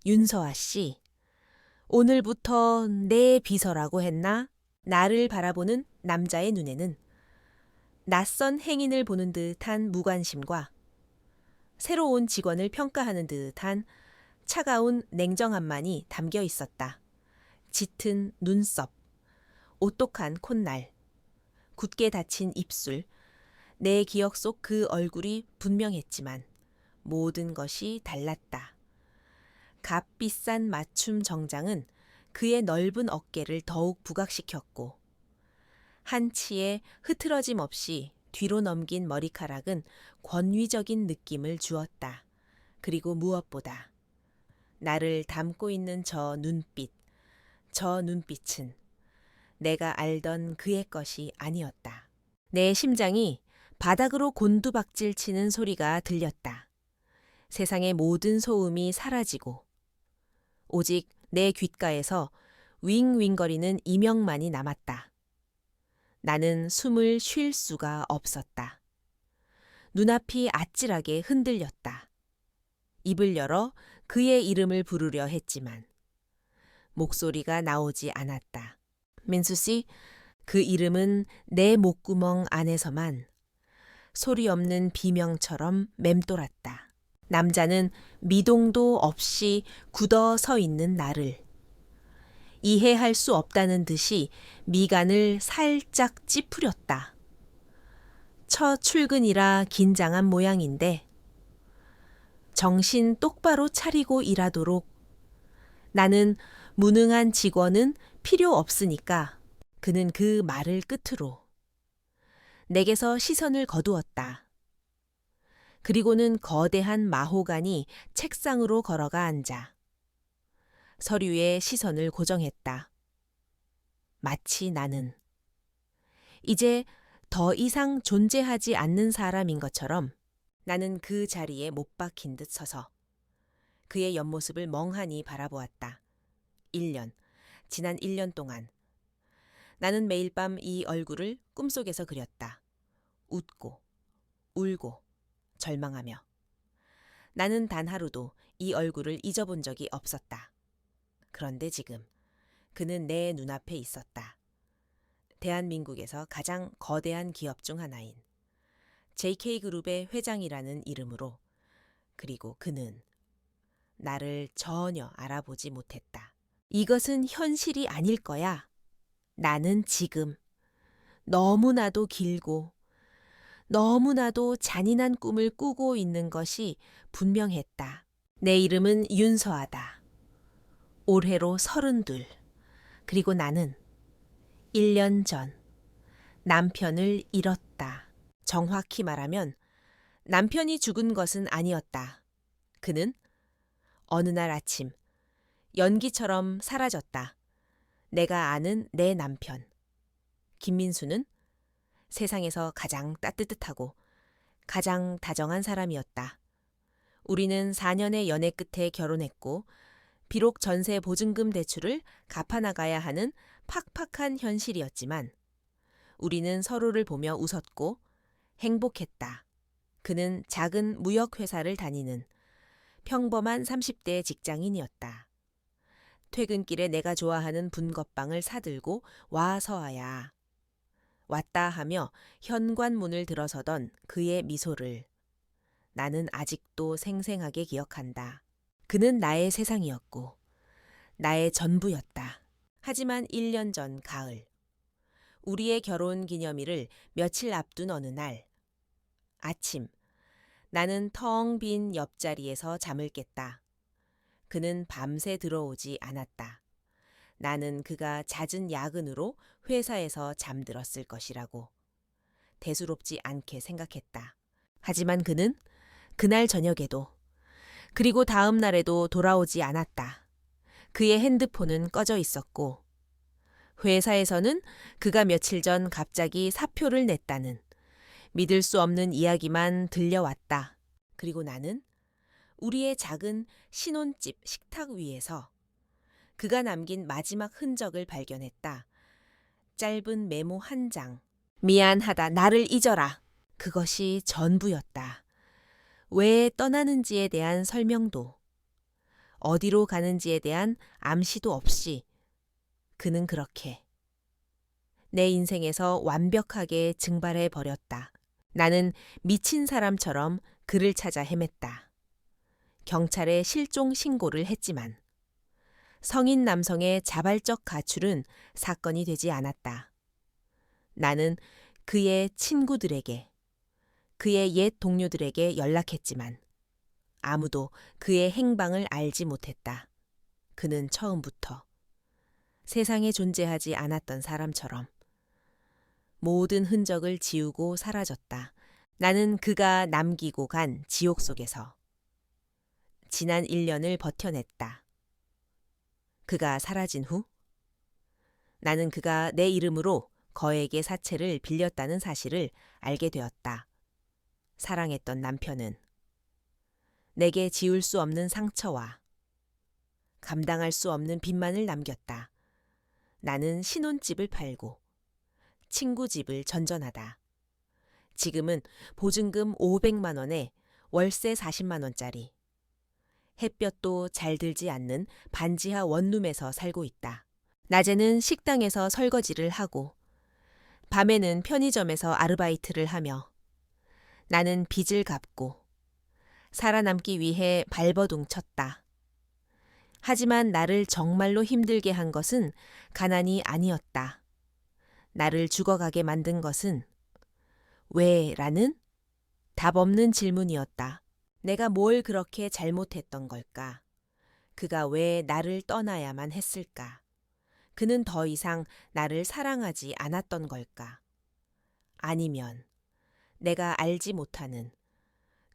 윤서아 씨, 오늘부터 내 비서라고 했나? 나를 바라보는 남자의 눈에는 낯선 행인을 보는 듯한 무관심과 새로 온 직원을 평가하는 듯한 차가운 냉정함만이 담겨 있었다. 짙은 눈썹, 오똑한 콧날, 굳게 닫힌 입술, 내 기억 속 그 얼굴이 분명했지만 모든 것이 달랐다. 값비싼 맞춤 정장은 그의 넓은 어깨를 더욱 부각시켰고 한치의 흐트러짐 없이 뒤로 넘긴 머리카락은 권위적인 느낌을 주었다. 그리고 무엇보다 나를 담고 있는 저 눈빛은 내가 알던 그의 것이 아니었다. 내 심장이 바닥으로 곤두박질 치는 소리가 들렸다. 세상의 모든 소음이 사라지고 오직 내 귓가에서 윙윙거리는 이명만이 남았다. 나는 숨을 쉴 수가 없었다. 눈앞이 아찔하게 흔들렸다. 입을 열어 그의 이름을 부르려 했지만 목소리가 나오지 않았다. 민수 씨, 그 이름은 내 목구멍 안에서만 소리 없는 비명처럼 맴돌았다. 남자는 미동도 없이 굳어 서 있는 나를 이해할 수 없다는 듯이 미간을 살짝 찌푸렸다. 첫 출근이라 긴장한 모양인데 정신 똑바로 차리고 일하도록 나는 무능한 직원은 필요 없으니까 그는 그 말을 끝으로 내게서 시선을 거두었다. 그리고는 거대한 마호간이 책상으로 걸어가 앉아 서류에 시선을 고정했다. 마치 나는 이제 더 이상 존재하지 않는 사람인 것처럼 나는 그 자리에 못 박힌 듯 서서 그의 옆모습을 멍하니 바라보았다. 지난 1년 동안 나는 매일 밤 이 얼굴을 꿈속에서 그렸다. 웃고, 울고, 절망하며. 나는 단 하루도 이 얼굴을 잊어본 적이 없었다. 그런데 지금 그는 내 눈앞에 있었다. 대한민국에서 가장 거대한 기업 중 하나인 JK그룹의 회장이라는 이름으로. 그리고 그는 나를 전혀 알아보지 못했다. 이것은 현실이 아닐 거야. 나는 지금 너무나도 길고 너무나도 잔인한 꿈을 꾸고 있는 것이 분명했다. 내 이름은 윤서아다. 올해로 32. 그리고 나는 1년 전 남편을 잃었다. 정확히 말하면 남편이 죽은 것은 아니었다. 그는 어느 날 아침 연기처럼 사라졌다. 내가 아는 내 남편. 김민수는 세상에서 가장 따뜻하고 가장 다정한 사람이었다. 우리는 4년의 연애 끝에 결혼했고 비록 전세 보증금 대출을 갚아나가야 하는 팍팍한 현실이었지만 우리는 서로를 보며 웃었고 행복했다. 그는 작은 무역회사를 다니는 평범한 30대 직장인이었다. 퇴근길에 내가 좋아하는 분것빵을 사들고 와 서아야. 왔다 하며 현관문을 들어서던 그의 미소를 나는 아직도 생생하게 기억한다. 그는 나의 세상이었고 나의 전부였다. 하지만 1년 전 가을 우리의 결혼 기념일을 며칠 앞둔 어느 날 아침 나는 텅 빈 옆자리에서 잠을 깼다. 그는 밤새 들어오지 않았다. 나는 그가 잦은 야근으로 회사에서 잠들었을 것이라고 대수롭지 않게 생각했다. 하지만 그는 그날 저녁에도 그리고 다음 날에도 돌아오지 않았다. 그의 핸드폰은 꺼져 있었고 회사에서는 그가 며칠 전 갑자기 사표를 냈다는 믿을 수 없는 이야기만 들려왔다. 그리고 나는 우리의 작은 신혼집 식탁 위에서 그가 남긴 마지막 흔적을 발견했다. 짧은 메모 한 장. 미안하다. 나를 잊어라. 그것이 전부였다. 왜 떠나는지에 대한 설명도 어디로 가는지에 대한 암시도 없이 그는 그렇게 내 인생에서 완벽하게 증발해 버렸다. 나는 미친 사람처럼 그를 찾아 헤맸다. 경찰에 실종 신고를 했지만 성인 남성의 자발적 가출은 사건이 되지 않았다. 나는 그의 친구들에게, 그의 옛 동료들에게 연락했지만 아무도 그의 행방을 알지 못했다. 그는 처음부터 세상에 존재하지 않았던 사람처럼 모든 흔적을 지우고 사라졌다. 나는 그가 남기고 간 지옥 속에서 지난 1년을 버텨냈다. 그가 사라진 후 나는 그가 내 이름으로 거액의 사채를 빌렸다는 사실을 알게 되었다. 사랑했던 남편은 내게 지울 수 없는 상처와 감당할 수 없는 빚만을 남겼다. 나는 신혼집을 팔고 친구 집을 전전하다. 지금은 보증금 500만 원에 월세 40만 원짜리 햇볕도 잘 들지 않는 반지하 원룸에서 살고 있다. 낮에는 식당에서 설거지를 하고 밤에는 편의점에서 아르바이트를 하며 나는 빚을 갚고 살아남기 위해 발버둥 쳤다. 하지만 나를 정말로 힘들게 한 것은 가난이 아니었다. 나를 죽어가게 만든 것은 왜?라는 답 없는 질문이었다. 내가 뭘 그렇게 잘못했던 걸까? 그가 왜 나를 떠나야만 했을까? 그는 더 이상 나를 사랑하지 않았던 걸까? 아니면 내가 알지 못하는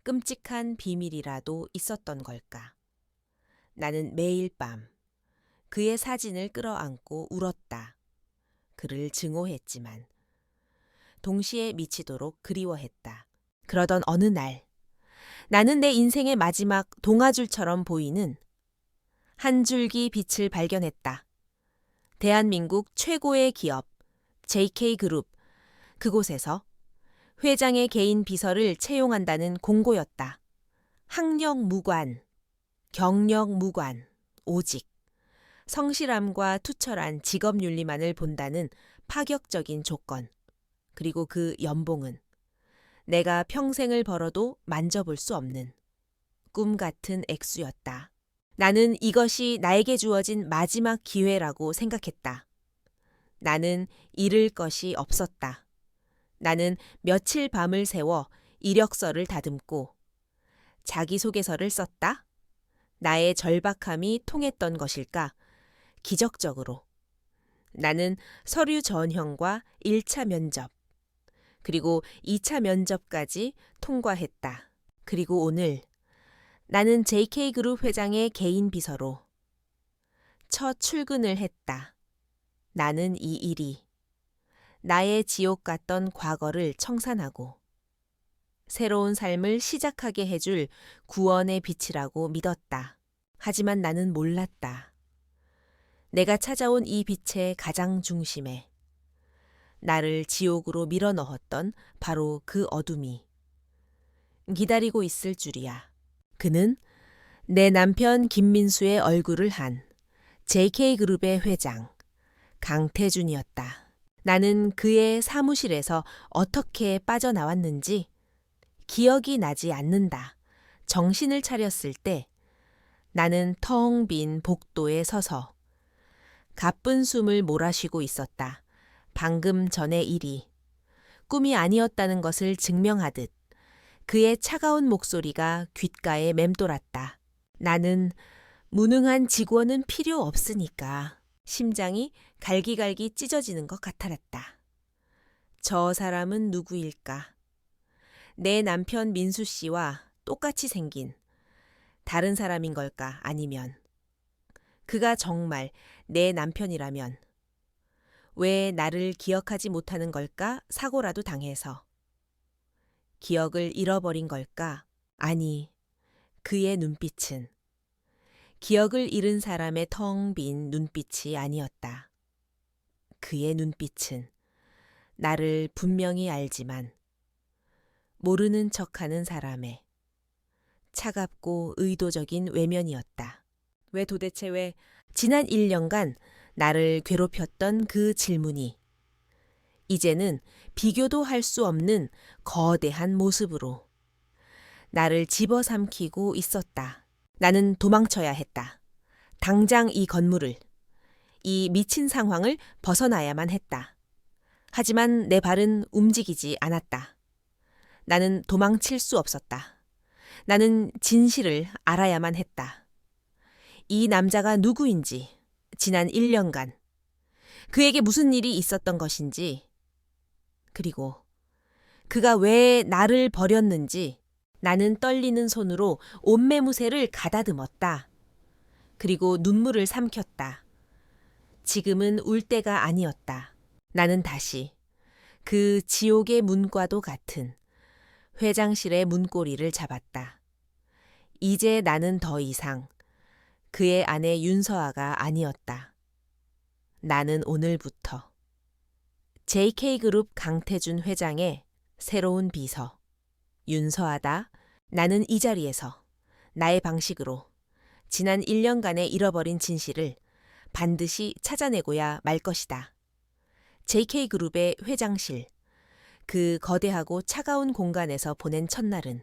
끔찍한 비밀이라도 있었던 걸까? 나는 매일 밤 그의 사진을 끌어안고 울었다. 그를 증오했지만 동시에 미치도록 그리워했다. 그러던 어느 날 나는 내 인생의 마지막 동아줄처럼 보이는 한 줄기 빛을 발견했다. 대한민국 최고의 기업 JK그룹, 그곳에서 회장의 개인 비서를 채용한다는 공고였다. 학력 무관, 경력 무관, 오직 성실함과 투철한 직업윤리만을 본다는 파격적인 조건. 그리고 그 연봉은 내가 평생을 벌어도 만져볼 수 없는 꿈 같은 액수였다. 나는 이것이 나에게 주어진 마지막 기회라고 생각했다. 나는 잃을 것이 없었다. 나는 며칠 밤을 새워 이력서를 다듬고 자기소개서를 썼다. 나의 절박함이 통했던 것일까? 기적적으로. 나는 서류 전형과 1차 면접, 그리고 2차 면접까지 통과했다. 그리고 오늘 나는 JK그룹 회장의 개인 비서로 첫 출근을 했다. 나는 이 일이 나의 지옥 같던 과거를 청산하고 새로운 삶을 시작하게 해줄 구원의 빛이라고 믿었다. 하지만 나는 몰랐다. 내가 찾아온 이 빛의 가장 중심에 나를 지옥으로 밀어넣었던 바로 그 어둠이 기다리고 있을 줄이야. 그는 내 남편 김민수의 얼굴을 한 JK그룹의 회장 강태준이었다. 나는 그의 사무실에서 어떻게 빠져나왔는지 기억이 나지 않는다. 정신을 차렸을 때 나는 텅 빈 복도에 서서 가쁜 숨을 몰아쉬고 있었다. 방금 전의 일이 꿈이 아니었다는 것을 증명하듯 그의 차가운 목소리가 귓가에 맴돌았다. 나는 무능한 직원은 필요 없으니까. 심장이 갈기갈기 찢어지는 것 같았다. 저 사람은 누구일까? 내 남편 민수 씨와 똑같이 생긴 다른 사람인 걸까? 아니면 그가 정말 내 남편이라면 왜 나를 기억하지 못하는 걸까? 사고라도 당해서. 기억을 잃어버린 걸까? 아니, 그의 눈빛은 기억을 잃은 사람의 텅 빈 눈빛이 아니었다. 그의 눈빛은 나를 분명히 알지만 모르는 척하는 사람의 차갑고 의도적인 외면이었다. 왜 지난 1년간 나를 괴롭혔던 그 질문이 이제는 비교도 할 수 없는 거대한 모습으로 나를 집어삼키고 있었다. 나는 도망쳐야 했다. 당장 이 건물을, 이 미친 상황을 벗어나야만 했다. 하지만 내 발은 움직이지 않았다. 나는 도망칠 수 없었다. 나는 진실을 알아야만 했다. 이 남자가 누구인지, 지난 1년간, 그에게 무슨 일이 있었던 것인지, 그리고 그가 왜 나를 버렸는지 나는 떨리는 손으로 옷매무새를 가다듬었다. 그리고 눈물을 삼켰다. 지금은 울 때가 아니었다. 나는 다시 그 지옥의 문과도 같은 회장실의 문고리를 잡았다. 이제 나는 더 이상 그의 아내 윤서아가 아니었다. 나는 오늘부터 JK그룹 강태준 회장의 새로운 비서, 윤서아다. 나는 이 자리에서 나의 방식으로 지난 1년간의 잃어버린 진실을 반드시 찾아내고야 말 것이다. JK그룹의 회장실, 그 거대하고 차가운 공간에서 보낸 첫날은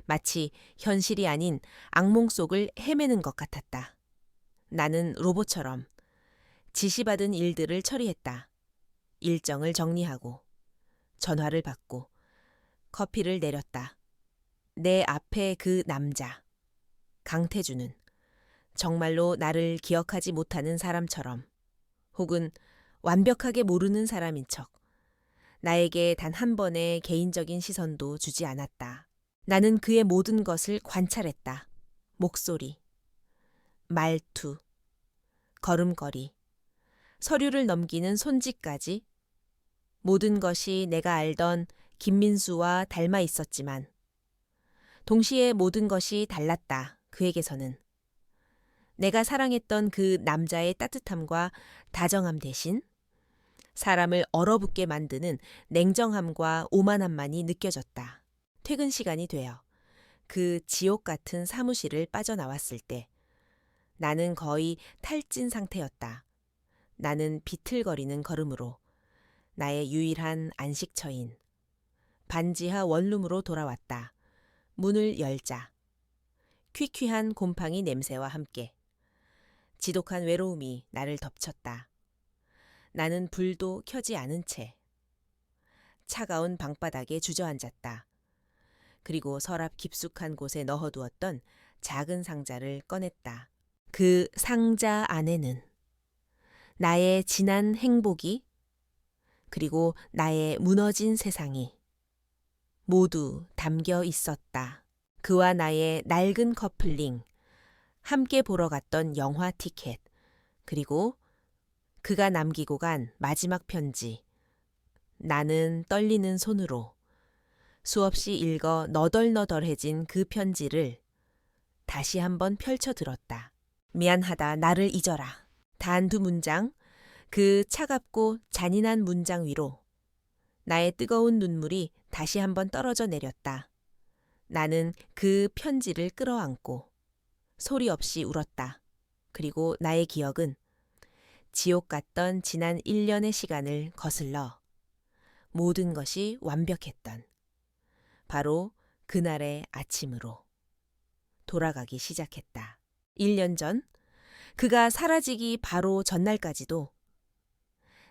마치 현실이 아닌 악몽 속을 헤매는 것 같았다. 나는 로봇처럼 지시받은 일들을 처리했다. 일정을 정리하고 전화를 받고 커피를 내렸다. 내 앞에 그 남자, 강태준은 정말로 나를 기억하지 못하는 사람처럼 혹은 완벽하게 모르는 사람인 척 나에게 단 한 번의 개인적인 시선도 주지 않았다. 나는 그의 모든 것을 관찰했다. 목소리, 말투, 걸음걸이, 서류를 넘기는 손짓까지 모든 것이 내가 알던 김민수와 닮아 있었지만 동시에 모든 것이 달랐다. 그에게서는. 내가 사랑했던 그 남자의 따뜻함과 다정함 대신 사람을 얼어붙게 만드는 냉정함과 오만함만이 느껴졌다. 퇴근 시간이 되어 그 지옥 같은 사무실을 빠져나왔을 때 나는 거의 탈진 상태였다. 나는 비틀거리는 걸음으로 나의 유일한 안식처인 반지하 원룸으로 돌아왔다. 문을 열자 퀴퀴한 곰팡이 냄새와 함께 지독한 외로움이 나를 덮쳤다. 나는 불도 켜지 않은 채 차가운 방바닥에 주저앉았다. 그리고 서랍 깊숙한 곳에 넣어두었던 작은 상자를 꺼냈다. 그 상자 안에는 나의 지난 행복이 그리고 나의 무너진 세상이 모두 담겨 있었다. 그와 나의 낡은 커플링, 함께 보러 갔던 영화 티켓, 그리고 그가 남기고 간 마지막 편지. 나는 떨리는 손으로 수없이 읽어 너덜너덜해진 그 편지를 다시 한번 펼쳐들었다. 미안하다, 나를 잊어라. 단 2문장, 그 차갑고 잔인한 문장 위로 나의 뜨거운 눈물이 다시 한번 떨어져 내렸다. 나는 그 편지를 끌어안고 소리 없이 울었다. 그리고 나의 기억은 지옥 같던 지난 1년의 시간을 거슬러 모든 것이 완벽했던 바로 그날의 아침으로 돌아가기 시작했다. 1년 전 그가 사라지기 바로 전날까지도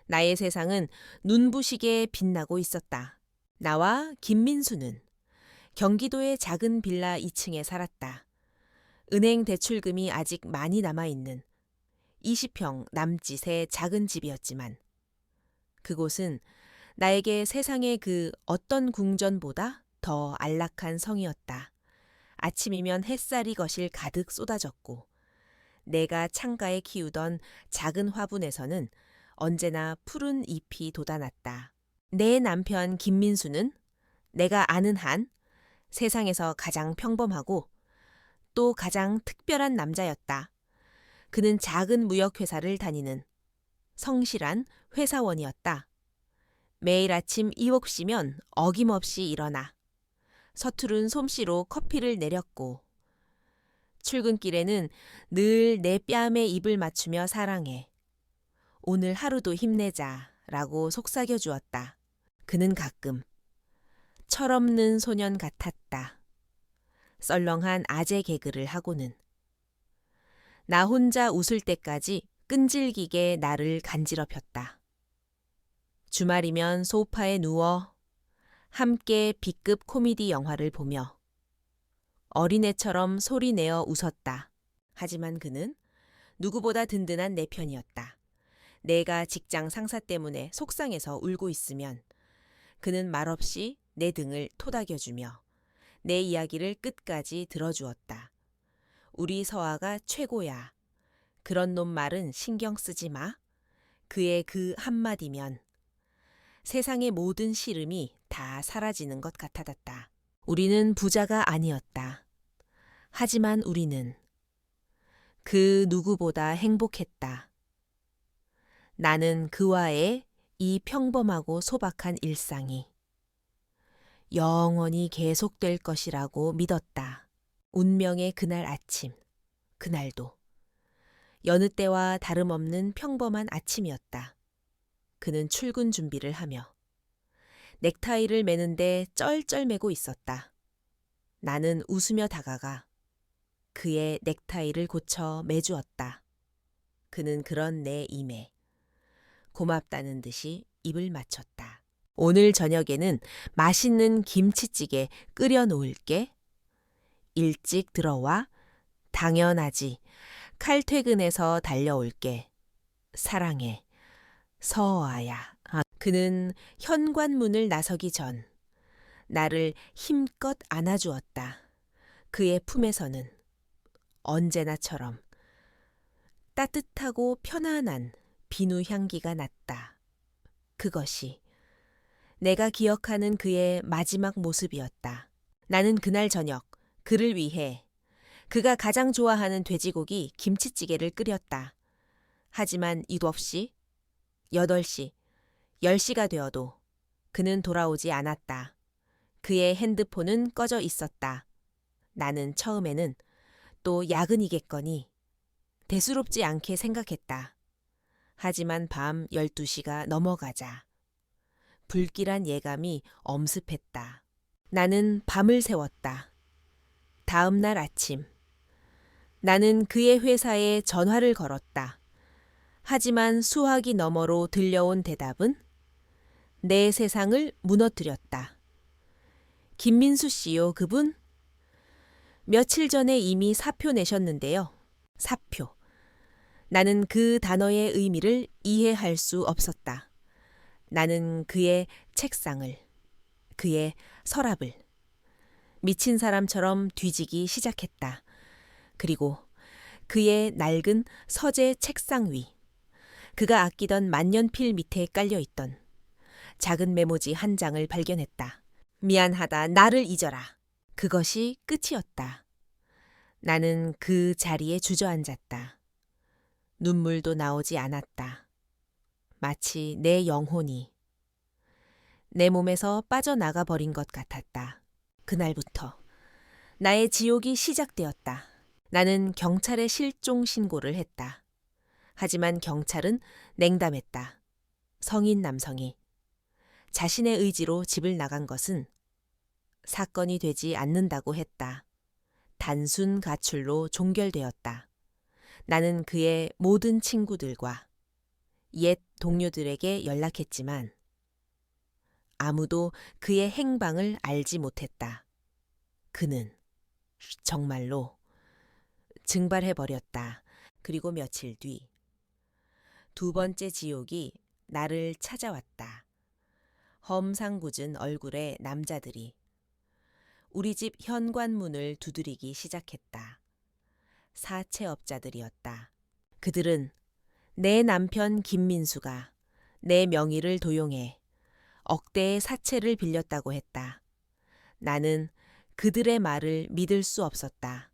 나의 세상은 눈부시게 빛나고 있었다. 나와 김민수는 경기도의 작은 빌라 2층에 살았다. 은행 대출금이 아직 많이 남아있는 20평 남짓의 작은 집이었지만 그곳은 나에게 세상의 그 어떤 궁전보다 더 안락한 성이었다. 아침이면 햇살이 거실 가득 쏟아졌고 내가 창가에 키우던 작은 화분에서는 언제나 푸른 잎이 돋아났다. 내 남편 김민수는 내가 아는 한 세상에서 가장 평범하고 또 가장 특별한 남자였다. 그는 작은 무역회사를 다니는 성실한 회사원이었다. 매일 아침 7시면 어김없이 일어나 서투른 솜씨로 커피를 내렸고 출근길에는 늘 내 뺨에 입을 맞추며 사랑해. 오늘 하루도 힘내자 라고 속삭여 주었다. 그는 가끔 철없는 소년 같았다. 썰렁한 아재 개그를 하고는. 나 혼자 웃을 때까지 끈질기게 나를 간지럽혔다. 주말이면 소파에 누워 함께 B급 코미디 영화를 보며 어린애처럼 소리내어 웃었다. 하지만 그는 누구보다 든든한 내 편이었다. 내가 직장 상사 때문에 속상해서 울고 있으면 그는 말없이 내 등을 토닥여주며 내 이야기를 끝까지 들어주었다. 우리 서아가 최고야. 그런 놈 말은 신경 쓰지 마. 그의 그 한마디면 세상의 모든 시름이 다 사라지는 것 같아졌다. 우리는 부자가 아니었다. 하지만 우리는 그 누구보다 행복했다. 나는 그와의 이 평범하고 소박한 일상이 영원히 계속될 것이라고 믿었다. 운명의 그날 아침, 그날도 여느 때와 다름없는 평범한 아침이었다. 그는 출근 준비를 하며 넥타이를 매는데 쩔쩔매고 있었다. 나는 웃으며 다가가 그의 넥타이를 고쳐 매주었다. 그는 그런 내 임에 고맙다는 듯이 입을 맞췄다. 오늘 저녁에는 맛있는 김치찌개 끓여 놓을게. 일찍 들어와. 당연하지. 칼퇴근해서 달려올게. 사랑해. 서아야. 그는 현관문을 나서기 전 나를 힘껏 안아주었다. 그의 품에서는 언제나처럼 따뜻하고 편안한 비누 향기가 났다. 그것이 내가 기억하는 그의 마지막 모습이었다. 나는 그날 저녁 그를 위해 그가 가장 좋아하는 돼지고기 김치찌개를 끓였다. 하지만 이도 없이 8시, 10시가 되어도 그는 돌아오지 않았다. 그의 핸드폰은 꺼져 있었다. 나는 처음에는 또 야근이겠거니 대수롭지 않게 생각했다. 하지만 밤 12시가 넘어가자 불길한 예감이 엄습했다. 나는 밤을 새웠다. 다음 날 아침 나는 그의 회사에 전화를 걸었다. 하지만 수화기 너머로 들려온 대답은 내 세상을 무너뜨렸다. 김민수 씨요, 그분? 며칠 전에 이미 사표 내셨는데요. 사표. 나는 그 단어의 의미를 이해할 수 없었다. 나는 그의 책상을, 그의 서랍을 미친 사람처럼 뒤지기 시작했다. 그리고 그의 낡은 서재 책상 위, 그가 아끼던 만년필 밑에 깔려있던 작은 메모지 한 장을 발견했다. 미안하다, 나를 잊어라. 그것이 끝이었다. 나는 그 자리에 주저앉았다. 눈물도 나오지 않았다. 마치 내 영혼이 내 몸에서 빠져나가 버린 것 같았다. 그날부터 나의 지옥이 시작되었다. 나는 경찰에 실종 신고를 했다. 하지만 경찰은 냉담했다. 성인 남성이 자신의 의지로 집을 나간 것은 사건이 되지 않는다고 했다. 단순 가출로 종결되었다. 나는 그의 모든 친구들과 옛 동료들에게 연락했지만 아무도 그의 행방을 알지 못했다. 그는 정말로 증발해버렸다. 그리고 며칠 뒤 두 번째 지옥이 나를 찾아왔다. 험상궂은 얼굴의 남자들이 우리 집 현관문을 두드리기 시작했다. 사채업자들이었다. 그들은 내 남편 김민수가 내 명의를 도용해 억대의 사채를 빌렸다고 했다. 나는 그들의 말을 믿을 수 없었다.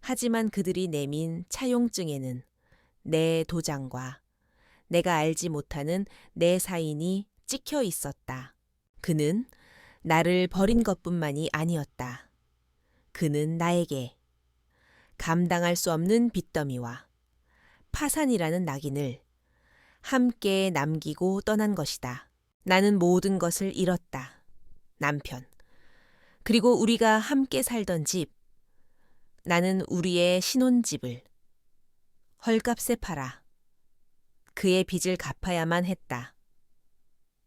하지만 그들이 내민 차용증에는 내 도장과 내가 알지 못하는 내 사인이 찍혀 있었다. 그는 나를 버린 것뿐만이 아니었다. 그는 나에게 감당할 수 없는 빚더미와 파산이라는 낙인을 함께 남기고 떠난 것이다. 나는 모든 것을 잃었다. 남편. 그리고 우리가 함께 살던 집. 나는 우리의 신혼집을 헐값에 팔아 그의 빚을 갚아야만 했다.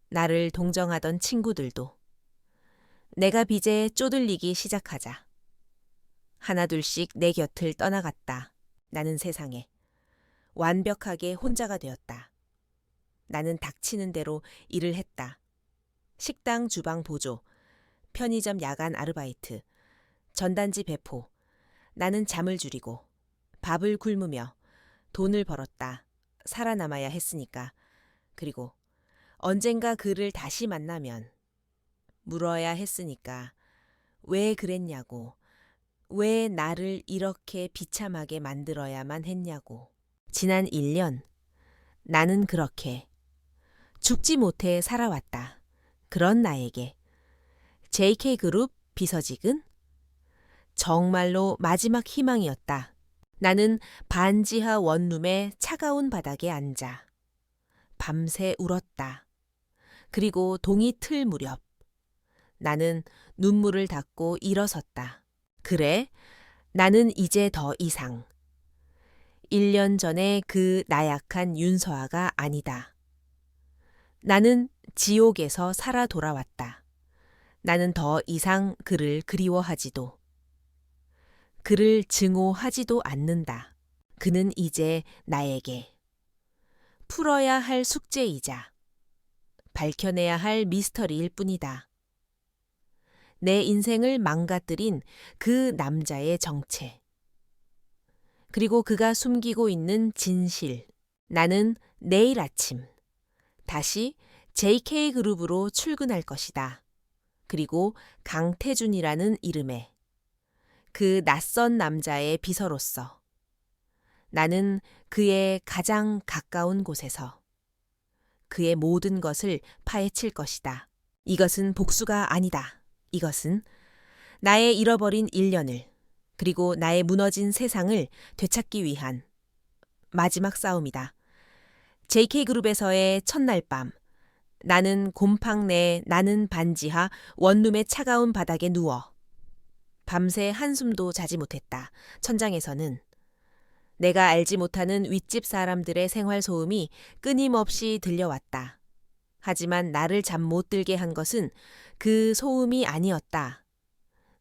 나를 동정하던 친구들도 내가 빚에 쪼들리기 시작하자 하나둘씩 내 곁을 떠나갔다. 나는 세상에 완벽하게 혼자가 되었다. 나는 닥치는 대로 일을 했다. 식당 주방 보조, 편의점 야간 아르바이트, 전단지 배포. 나는 잠을 줄이고 밥을 굶으며 돈을 벌었다. 살아남아야 했으니까. 그리고 언젠가 그를 다시 만나면 물어야 했으니까 왜 그랬냐고, 왜 나를 이렇게 비참하게 만들어야만 했냐고. 지난 1년 나는 그렇게 죽지 못해 살아왔다. 그런 나에게 JK그룹 비서직은 정말로 마지막 희망이었다. 나는 반지하 원룸의 차가운 바닥에 앉아 밤새 울었다. 그리고 동이 틀 무렵 나는 눈물을 닦고 일어섰다. 그래, 나는 이제 더 이상 1년 전에 그 나약한 윤서아가 아니다. 나는 지옥에서 살아 돌아왔다. 나는 더 이상 그를 그리워하지도 그를 증오하지도 않는다. 그는 이제 나에게 풀어야 할 숙제이자 밝혀내야 할 미스터리일 뿐이다. 내 인생을 망가뜨린 그 남자의 정체. 그리고 그가 숨기고 있는 진실. 나는 내일 아침 다시 JK그룹으로 출근할 것이다. 그리고 강태준이라는 이름의 그 낯선 남자의 비서로서 나는 그의 가장 가까운 곳에서 그의 모든 것을 파헤칠 것이다. 이것은 복수가 아니다. 이것은 나의 잃어버린 1년을 그리고 나의 무너진 세상을 되찾기 위한 마지막 싸움이다. JK그룹에서의 첫날 밤 나는 곰팡 내 나는 반지하 원룸의 차가운 바닥에 누워 밤새 한숨도 자지 못했다. 천장에서는 내가 알지 못하는 윗집 사람들의 생활 소음이 끊임없이 들려왔다. 하지만 나를 잠 못 들게 한 것은 그 소음이 아니었다.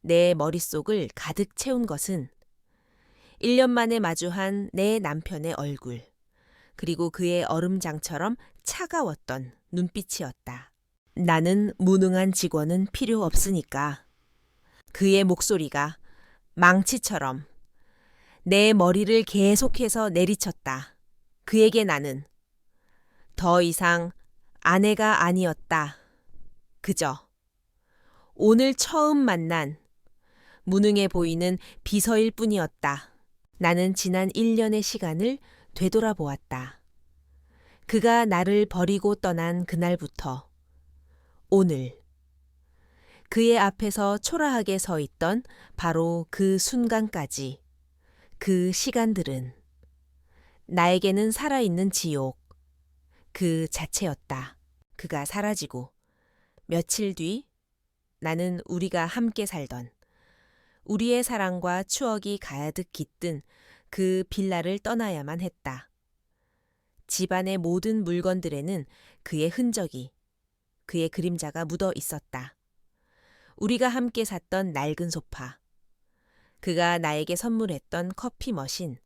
내 머릿속을 가득 채운 것은 1년 만에 마주한 내 남편의 얼굴, 그리고 그의 얼음장처럼 차가웠던 눈빛이었다. 나는 무능한 직원은 필요 없으니까. 그의 목소리가 망치처럼 내 머리를 계속해서 내리쳤다. 그에게 나는 더 이상 아내가 아니었다. 그저 오늘 처음 만난 무능해 보이는 비서일 뿐이었다. 나는 지난 1년의 시간을 되돌아보았다. 그가 나를 버리고 떠난 그날부터 오늘 그의 앞에서 초라하게 서 있던 바로 그 순간까지 그 시간들은 나에게는 살아있는 지옥 그 자체였다. 그가 사라지고 며칠 뒤 나는 우리가 함께 살던 우리의 사랑과 추억이 가득 깃든 그 빌라를 떠나야만 했다. 집안의 모든 물건들에는 그의 흔적이, 그의 그림자가 묻어 있었다. 우리가 함께 샀던 낡은 소파, 그가 나에게 선물했던 커피 머신,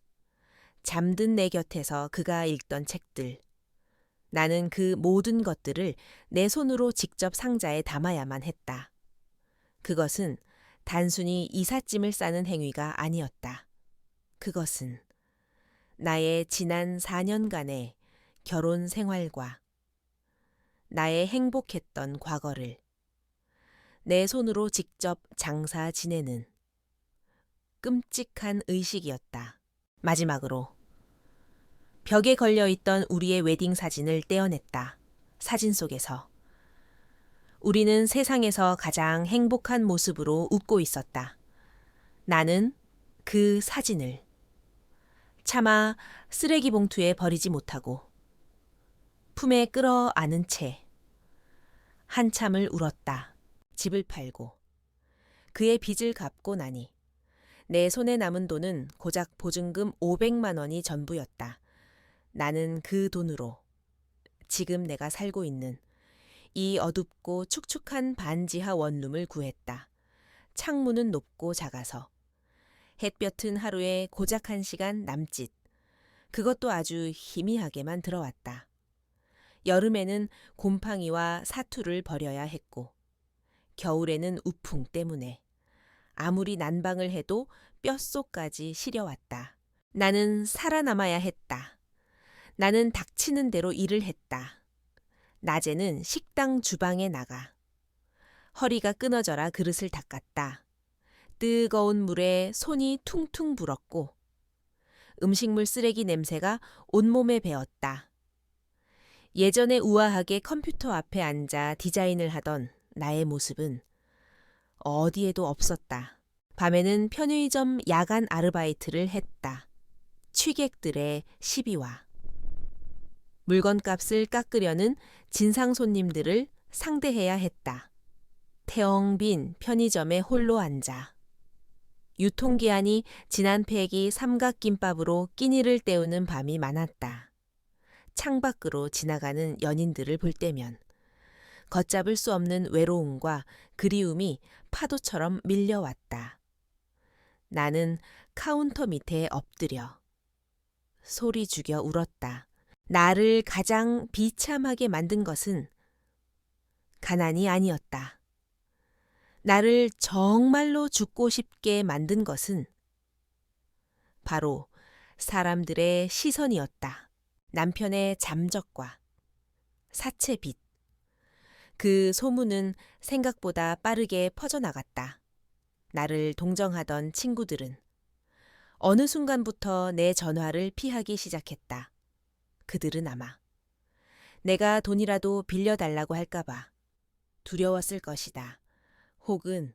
잠든 내 곁에서 그가 읽던 책들. 나는 그 모든 것들을 내 손으로 직접 상자에 담아야만 했다. 그것은 단순히 이삿짐을 싸는 행위가 아니었다. 그것은 나의 지난 4년간의 결혼 생활과 나의 행복했던 과거를 내 손으로 직접 장사 지내는 끔찍한 의식이었다. 마지막으로 벽에 걸려있던 우리의 웨딩 사진을 떼어냈다. 사진 속에서 우리는 세상에서 가장 행복한 모습으로 웃고 있었다. 나는 그 사진을 차마 쓰레기 봉투에 버리지 못하고 품에 끌어안은 채 한참을 울었다. 집을 팔고 그의 빚을 갚고 나니 내 손에 남은 돈은 고작 보증금 500만 원이 전부였다. 나는 그 돈으로 지금 내가 살고 있는 이 어둡고 축축한 반지하 원룸을 구했다. 창문은 높고 작아서 햇볕은 하루에 고작 1시간 남짓. 그것도 아주 희미하게만 들어왔다. 여름에는 곰팡이와 사투를 버려야 했고 겨울에는 우풍 때문에 아무리 난방을 해도 뼛속까지 시려왔다. 나는 살아남아야 했다. 나는 닥치는 대로 일을 했다. 낮에는 식당 주방에 나가 허리가 끊어져라 그릇을 닦았다. 뜨거운 물에 손이 퉁퉁 불었고 음식물 쓰레기 냄새가 온몸에 배었다. 예전에 우아하게 컴퓨터 앞에 앉아 디자인을 하던 나의 모습은 어디에도 없었다. 밤에는 편의점 야간 아르바이트를 했다. 취객들의 시비와 물건값을 깎으려는 진상 손님들을 상대해야 했다. 텅 빈 편의점에 홀로 앉아 유통기한이 지난 폐기 삼각김밥으로 끼니를 때우는 밤이 많았다. 창밖으로 지나가는 연인들을 볼 때면 걷잡을 수 없는 외로움과 그리움이 파도처럼 밀려왔다. 나는 카운터 밑에 엎드려 소리 죽여 울었다. 나를 가장 비참하게 만든 것은 가난이 아니었다. 나를 정말로 죽고 싶게 만든 것은 바로 사람들의 시선이었다. 남편의 잠적과 사채빚. 그 소문은 생각보다 빠르게 퍼져나갔다. 나를 동정하던 친구들은 어느 순간부터 내 전화를 피하기 시작했다. 그들은 아마 내가 돈이라도 빌려달라고 할까봐 두려웠을 것이다. 혹은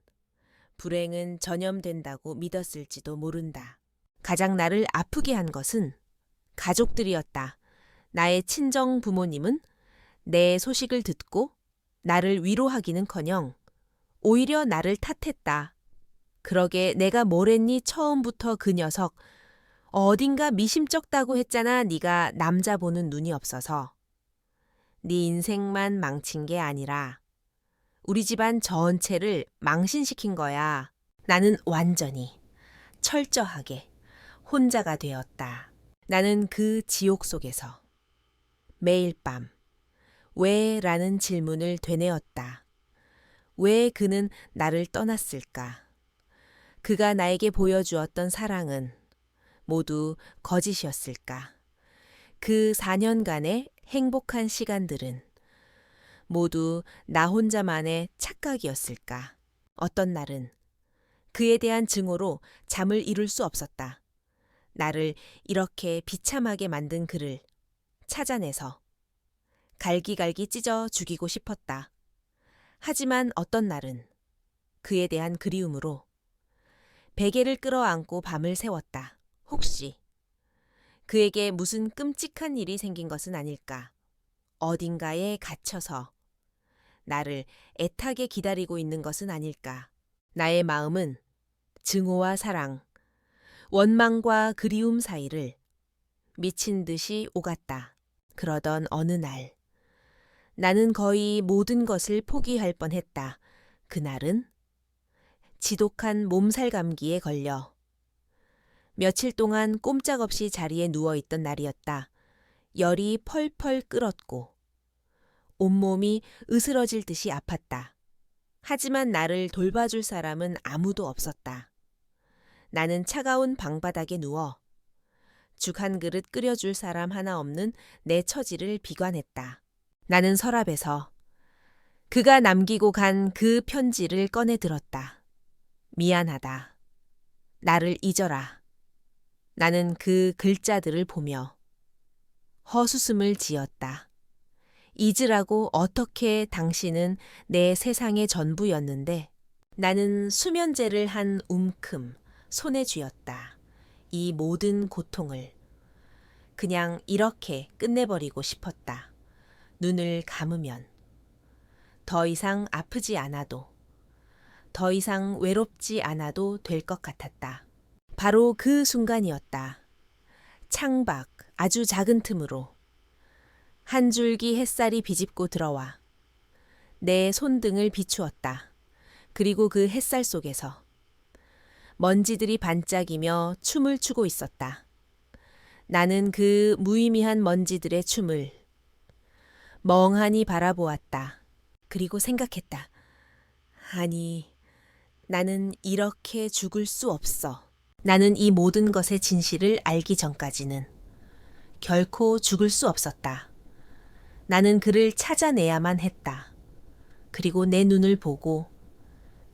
불행은 전염된다고 믿었을지도 모른다. 가장 나를 아프게 한 것은 가족들이었다. 나의 친정 부모님은 내 소식을 듣고 나를 위로하기는커녕 오히려 나를 탓했다. 그러게 내가 뭘 했니 처음부터 그 녀석. 어딘가 미심쩍다고 했잖아. 네가 남자 보는 눈이 없어서. 네 인생만 망친 게 아니라 우리 집안 전체를 망신시킨 거야. 나는 완전히 철저하게 혼자가 되었다. 나는 그 지옥 속에서 매일 밤 왜? 라는 질문을 되뇌었다. 왜 그는 나를 떠났을까? 그가 나에게 보여주었던 사랑은 모두 거짓이었을까? 그 4년간의 행복한 시간들은 모두 나 혼자만의 착각이었을까? 어떤 날은 그에 대한 증오로 잠을 이룰 수 없었다. 나를 이렇게 비참하게 만든 그를 찾아내서 갈기갈기 찢어 죽이고 싶었다. 하지만 어떤 날은 그에 대한 그리움으로 베개를 끌어안고 밤을 새웠다. 혹시 그에게 무슨 끔찍한 일이 생긴 것은 아닐까? 어딘가에 갇혀서 나를 애타게 기다리고 있는 것은 아닐까? 나의 마음은 증오와 사랑, 원망과 그리움 사이를 미친 듯이 오갔다. 그러던 어느 날 나는 거의 모든 것을 포기할 뻔했다. 그날은 지독한 몸살 감기에 걸려 며칠 동안 꼼짝없이 자리에 누워있던 날이었다. 열이 펄펄 끓었고 온몸이 으스러질 듯이 아팠다. 하지만 나를 돌봐줄 사람은 아무도 없었다. 나는 차가운 방바닥에 누워 죽 한 그릇 끓여줄 사람 하나 없는 내 처지를 비관했다. 나는 서랍에서 그가 남기고 간 그 편지를 꺼내 들었다. 미안하다. 나를 잊어라. 나는 그 글자들을 보며 헛웃음을 지었다. 잊으라고 어떻게 당신은 내 세상의 전부였는데 나는 수면제를 한 움큼 손에 쥐었다. 이 모든 고통을 그냥 이렇게 끝내버리고 싶었다. 눈을 감으면 더 이상 아프지 않아도, 더 이상 외롭지 않아도 될 것 같았다. 바로 그 순간이었다. 창밖 아주 작은 틈으로 한 줄기 햇살이 비집고 들어와 내 손등을 비추었다. 그리고 그 햇살 속에서 먼지들이 반짝이며 춤을 추고 있었다. 나는 그 무의미한 먼지들의 춤을 멍하니 바라보았다. 그리고 생각했다. 아니, 나는 이렇게 죽을 수 없어. 나는 이 모든 것의 진실을 알기 전까지는 결코 죽을 수 없었다. 나는 그를 찾아내야만 했다. 그리고 내 눈을 보고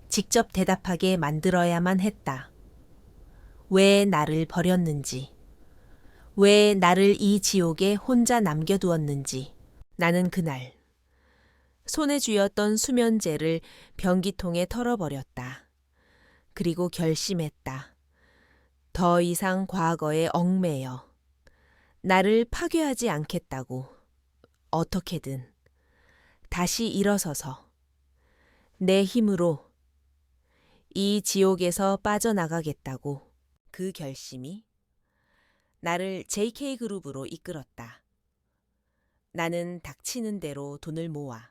직접 대답하게 만들어야만 했다. 왜 나를 버렸는지, 왜 나를 이 지옥에 혼자 남겨두었는지. 나는 그날 손에 쥐었던 수면제를 변기통에 털어버렸다. 그리고 결심했다. 더 이상 과거에 얽매여 나를 파괴하지 않겠다고. 어떻게든 다시 일어서서 내 힘으로 이 지옥에서 빠져나가겠다고. 그 결심이 나를 JK그룹으로 이끌었다. 나는 닥치는 대로 돈을 모아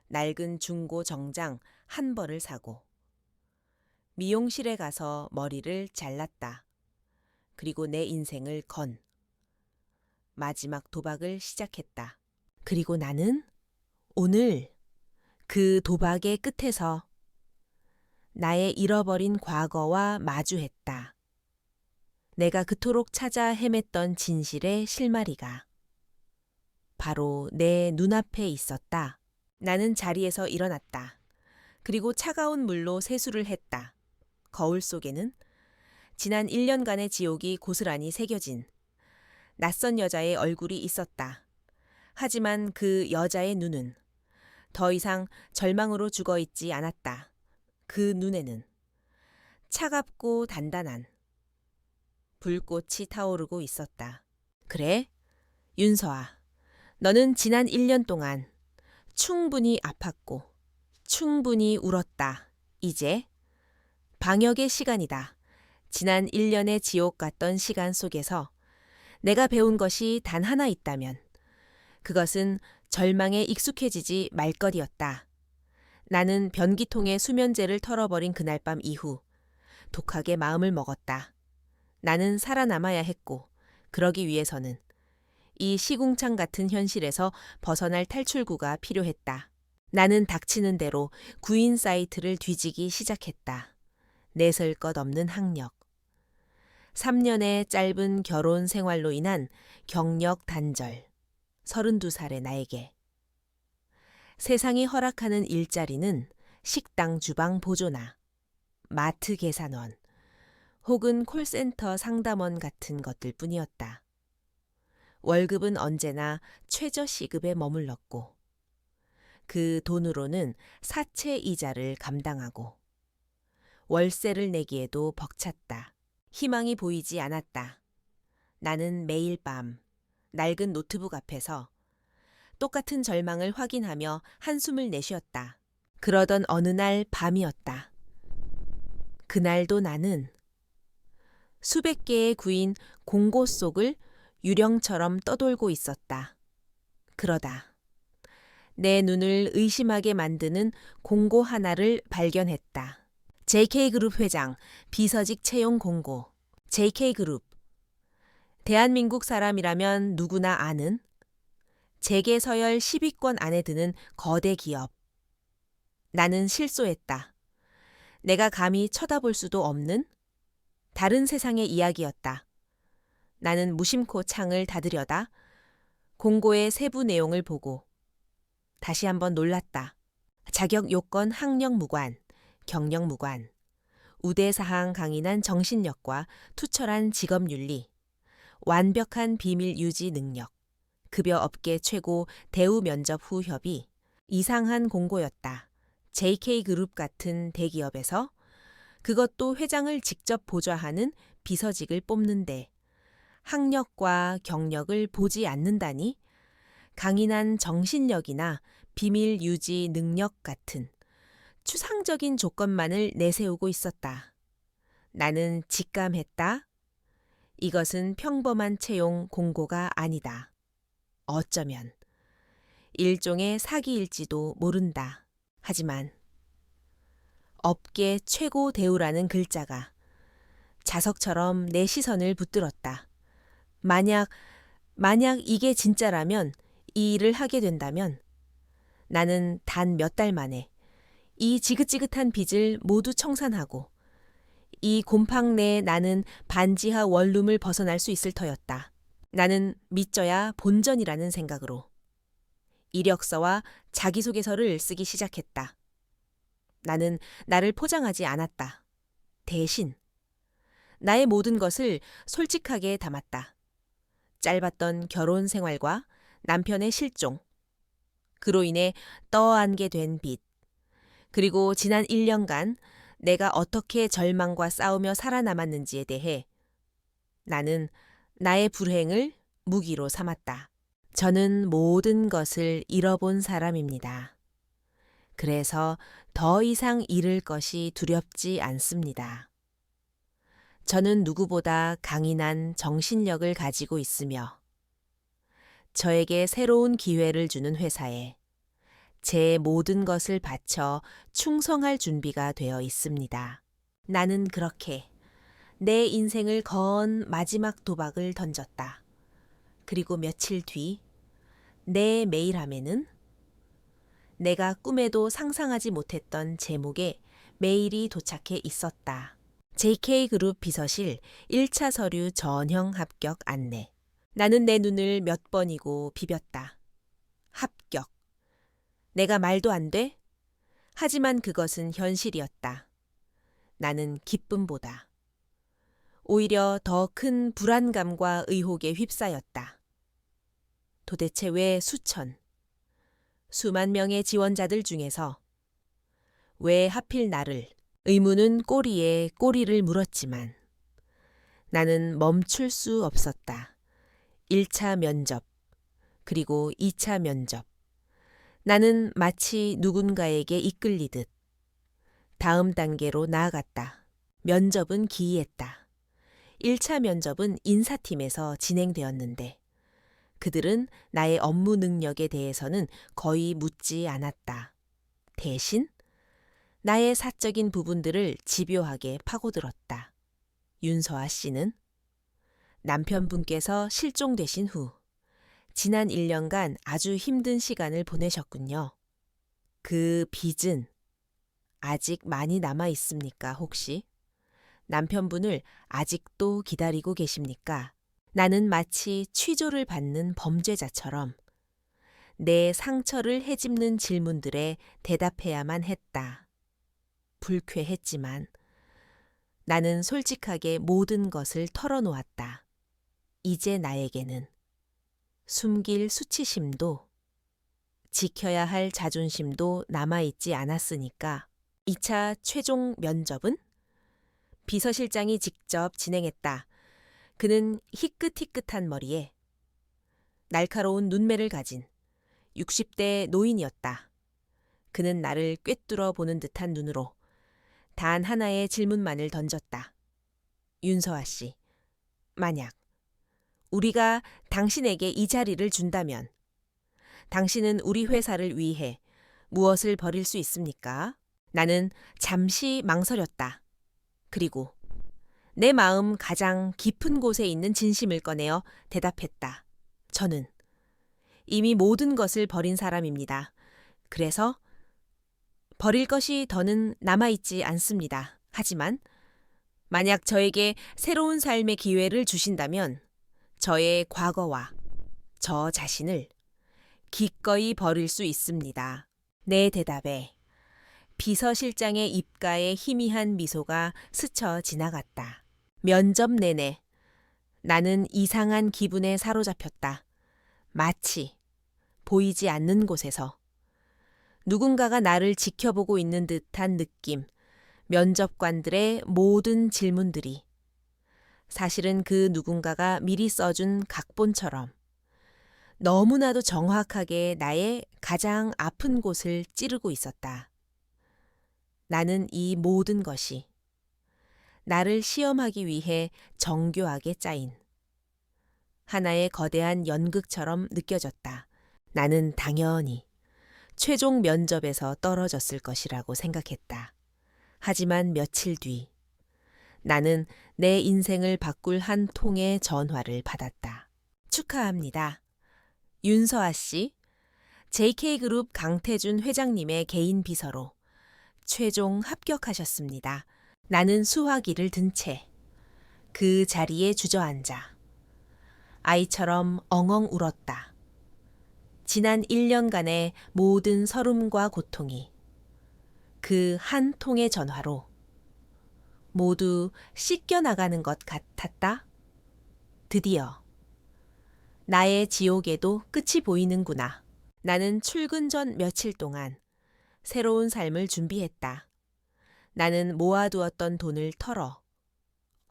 낡은 중고 정장 한 벌을 사고 미용실에 가서 머리를 잘랐다. 그리고 내 인생을 건 마지막 도박을 시작했다. 그리고 나는 오늘 그 도박의 끝에서 나의 잃어버린 과거와 마주했다. 내가 그토록 찾아 헤맸던 진실의 실마리가 바로 내 눈앞에 있었다. 나는 자리에서 일어났다. 그리고 차가운 물로 세수를 했다. 거울 속에는 지난 1년간의 지옥이 고스란히 새겨진 낯선 여자의 얼굴이 있었다. 하지만 그 여자의 눈은 더 이상 절망으로 죽어 있지 않았다. 그 눈에는 차갑고 단단한 불꽃이 타오르고 있었다. 그래, 윤서아. 너는 지난 1년 동안 충분히 아팠고 충분히 울었다. 이제 방역의 시간이다. 지난 1년의 지옥 같던 시간 속에서 내가 배운 것이 단 하나 있다면 그것은 절망에 익숙해지지 말 것이었다. 나는 변기통에 수면제를 털어버린 그날 밤 이후 독하게 마음을 먹었다. 나는 살아남아야 했고 그러기 위해서는 이 시궁창 같은 현실에서 벗어날 탈출구가 필요했다. 나는 닥치는 대로 구인 사이트를 뒤지기 시작했다. 내설 것 없는 학력. 3년의 짧은 결혼 생활로 인한 경력 단절. 32살의 나에게. 세상이 허락하는 일자리는 식당 주방 보조나 마트 계산원 혹은 콜센터 상담원 같은 것들 뿐이었다. 월급은 언제나 최저 시급에 머물렀고 그 돈으로는 사채 이자를 감당하고 월세를 내기에도 벅찼다. 희망이 보이지 않았다. 나는 매일 밤 낡은 노트북 앞에서 똑같은 절망을 확인하며 한숨을 내쉬었다. 그러던 어느 날 밤이었다. 그날도 나는 수백 개의 구인 공고 속을 유령처럼 떠돌고 있었다. 그러다 내 눈을 의심하게 만드는 공고 하나를 발견했다. JK그룹 회장 비서직 채용 공고. JK그룹. 대한민국 사람이라면 누구나 아는 재계 서열 10위권 안에 드는 거대 기업. 나는 실소했다. 내가 감히 쳐다볼 수도 없는 다른 세상의 이야기였다. 나는 무심코 창을 닫으려다 공고의 세부 내용을 보고 다시 한번 놀랐다. 자격 요건 학력 무관, 경력 무관, 우대사항 강인한 정신력과 투철한 직업윤리, 완벽한 비밀 유지 능력, 급여 업계 최고 대우 면접 후 협의, 이상한 공고였다. JK그룹 같은 대기업에서 그것도 회장을 직접 보좌하는 비서직을 뽑는데 학력과 경력을 보지 않는다니 강인한 정신력이나 비밀 유지 능력 같은 추상적인 조건만을 내세우고 있었다. 나는 직감했다. 이것은 평범한 채용 공고가 아니다. 어쩌면 일종의 사기일지도 모른다. 하지만 업계 최고 대우라는 글자가 자석처럼 내 시선을 붙들었다. 만약 이게 진짜라면, 이 일을 하게 된다면 나는 단 몇 달 만에 이 지긋지긋한 빚을 모두 청산하고 이 곰팡 내에 나는 반지하 원룸을 벗어날 수 있을 터였다. 나는 믿져야 본전이라는 생각으로 이력서와 자기소개서를 쓰기 시작했다. 나는 나를 포장하지 않았다. 대신 나의 모든 것을 솔직하게 담았다. 짧았던 결혼 생활과 남편의 실종, 그로 인해 떠안게 된 빚, 그리고 지난 1년간 내가 어떻게 절망과 싸우며 살아남았는지에 대해 나는 나의 불행을 무기로 삼았다. 저는 모든 것을 잃어본 사람입니다. 그래서 더 이상 잃을 것이 두렵지 않습니다. 저는 누구보다 강인한 정신력을 가지고 있으며 저에게 새로운 기회를 주는 회사에 제 모든 것을 바쳐 충성할 준비가 되어 있습니다. 나는 그렇게 내 인생을 건 마지막 도박을 던졌다. 그리고 며칠 뒤 내 메일함에는 내가 꿈에도 상상하지 못했던 제목의 메일이 도착해 있었다. JK그룹 비서실 1차 서류 전형 합격 안내. 나는 내 눈을 몇 번이고 비볐다. 합격. 내가 말도 안 돼? 하지만 그것은 현실이었다. 나는 기쁨보다 오히려 더 큰 불안감과 의혹에 휩싸였다. 도대체 왜 수만 명의 지원자들 중에서 왜 하필 나를? 의문은 꼬리에 꼬리를 물었지만 나는 멈출 수 없었다. 1차 면접, 그리고 2차 면접. 나는 마치 누군가에게 이끌리듯 다음 단계로 나아갔다. 면접은 기이했다. 1차 면접은 인사팀에서 진행되었는데 그들은 나의 업무 능력에 대해서는 거의 묻지 않았다. 대신 나의 사적인 부분들을 집요하게 파고들었다. 윤서아 씨는 남편분께서 실종되신 후 지난 1년간 아주 힘든 시간을 보내셨군요. 그 빚은 아직 많이 남아 있습니까, 혹시? 남편분을 아직도 기다리고 계십니까? 나는 마치 취조를 받는 범죄자처럼 내 상처를 헤집는 질문들에 대답해야만 했다. 불쾌했지만 나는 솔직하게 모든 것을 털어놓았다. 이제 나에게는 숨길 수치심도 지켜야 할 자존심도 남아있지 않았으니까 2차 최종 면접은 비서실장이 직접 진행했다. 그는 희끗희끗한 머리에 날카로운 눈매를 가진 60대 노인이었다. 그는 나를 꿰뚫어 보는 듯한 눈으로 단 하나의 질문만을 던졌다. 윤서아 씨, 만약 우리가 당신에게 이 자리를 준다면 당신은 우리 회사를 위해 무엇을 버릴 수 있습니까? 나는 잠시 망설였다. 그리고 내 마음 가장 깊은 곳에 있는 진심을 꺼내어 대답했다. 저는 이미 모든 것을 버린 사람입니다. 그래서 버릴 것이 더는 남아있지 않습니다. 하지만 만약 저에게 새로운 삶의 기회를 주신다면 저의 과거와 저 자신을 기꺼이 버릴 수 있습니다. 내 대답에 비서실장의 입가에 희미한 미소가 스쳐 지나갔다. 면접 내내 나는 이상한 기분에 사로잡혔다. 마치 보이지 않는 곳에서 누군가가 나를 지켜보고 있는 듯한 느낌, 면접관들의 모든 질문들이 사실은 그 누군가가 미리 써준 각본처럼 너무나도 정확하게 나의 가장 아픈 곳을 찌르고 있었다. 나는 이 모든 것이 나를 시험하기 위해 정교하게 짜인 하나의 거대한 연극처럼 느껴졌다. 나는 당연히 최종 면접에서 떨어졌을 것이라고 생각했다. 하지만 며칠 뒤 나는 내 인생을 바꿀 한 통의 전화를 받았다. 축하합니다. 윤서아 씨, JK그룹 강태준 회장님의 개인 비서로 최종 합격하셨습니다. 나는 수화기를 든 채 그 자리에 주저앉아 아이처럼 엉엉 울었다. 지난 1년간의 모든 서름과 고통이 그 한 통의 전화로 모두 씻겨나가는 것 같았다. 드디어 나의 지옥에도 끝이 보이는구나. 나는 출근 전 며칠 동안 새로운 삶을 준비했다. 나는 모아두었던 돈을 털어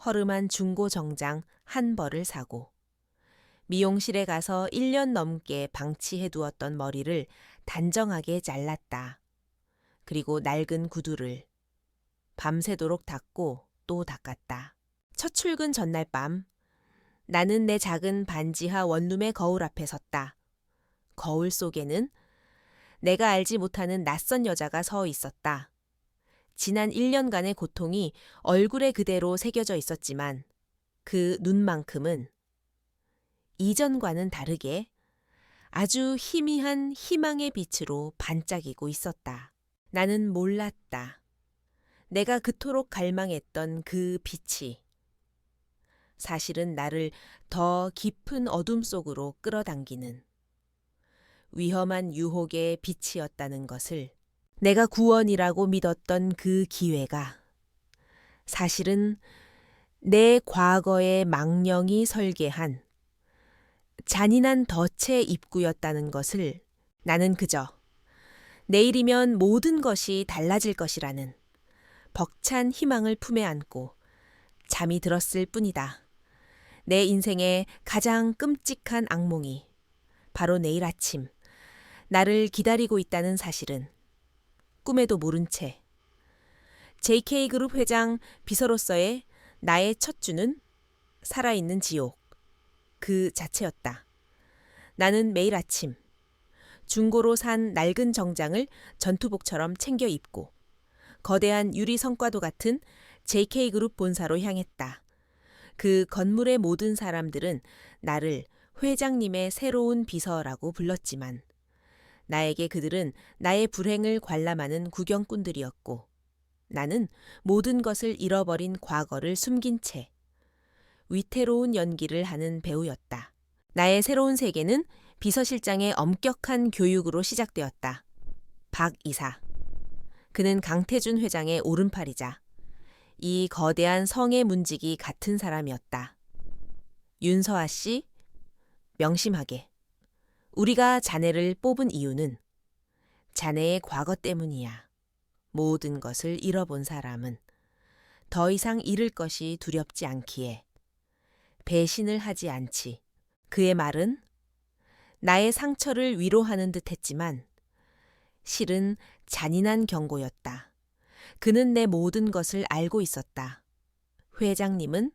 허름한 중고 정장 한 벌을 사고 미용실에 가서 1년 넘게 방치해 두었던 머리를 단정하게 잘랐다. 그리고 낡은 구두를 밤새도록 닦고 또 닦았다. 첫 출근 전날 밤 나는 내 작은 반지하 원룸의 거울 앞에 섰다. 거울 속에는 내가 알지 못하는 낯선 여자가 서 있었다. 지난 1년간의 고통이 얼굴에 그대로 새겨져 있었지만 그 눈만큼은 이전과는 다르게 아주 희미한 희망의 빛으로 반짝이고 있었다. 나는 몰랐다. 내가 그토록 갈망했던 그 빛이 사실은 나를 더 깊은 어둠 속으로 끌어당기는 위험한 유혹의 빛이었다는 것을 내가 구원이라고 믿었던 그 기회가 사실은 내 과거의 망령이 설계한 잔인한 덫의 입구였다는 것을 나는 그저 내일이면 모든 것이 달라질 것이라는 벅찬 희망을 품에 안고 잠이 들었을 뿐이다. 내 인생의 가장 끔찍한 악몽이 바로 내일 아침 나를 기다리고 있다는 사실은 꿈에도 모른 채 JK그룹 회장 비서로서의 나의 첫 주는 살아있는 지옥 그 자체였다. 나는 매일 아침 중고로 산 낡은 정장을 전투복처럼 챙겨 입고 거대한 유리 성과도 같은 JK그룹 본사로 향했다. 그 건물의 모든 사람들은 나를 회장님의 새로운 비서라고 불렀지만 나에게 그들은 나의 불행을 관람하는 구경꾼들이었고 나는 모든 것을 잃어버린 과거를 숨긴 채 위태로운 연기를 하는 배우였다. 나의 새로운 세계는 비서실장의 엄격한 교육으로 시작되었다. 박 이사. 그는 강태준 회장의 오른팔이자 이 거대한 성의 문직이 같은 사람이었다. 윤서아 씨, 명심하게. 우리가 자네를 뽑은 이유는 자네의 과거 때문이야. 모든 것을 잃어본 사람은 더 이상 잃을 것이 두렵지 않기에 배신을 하지 않지. 그의 말은 나의 상처를 위로하는 듯 했지만 실은 잔인한 경고였다. 그는 내 모든 것을 알고 있었다. 회장님은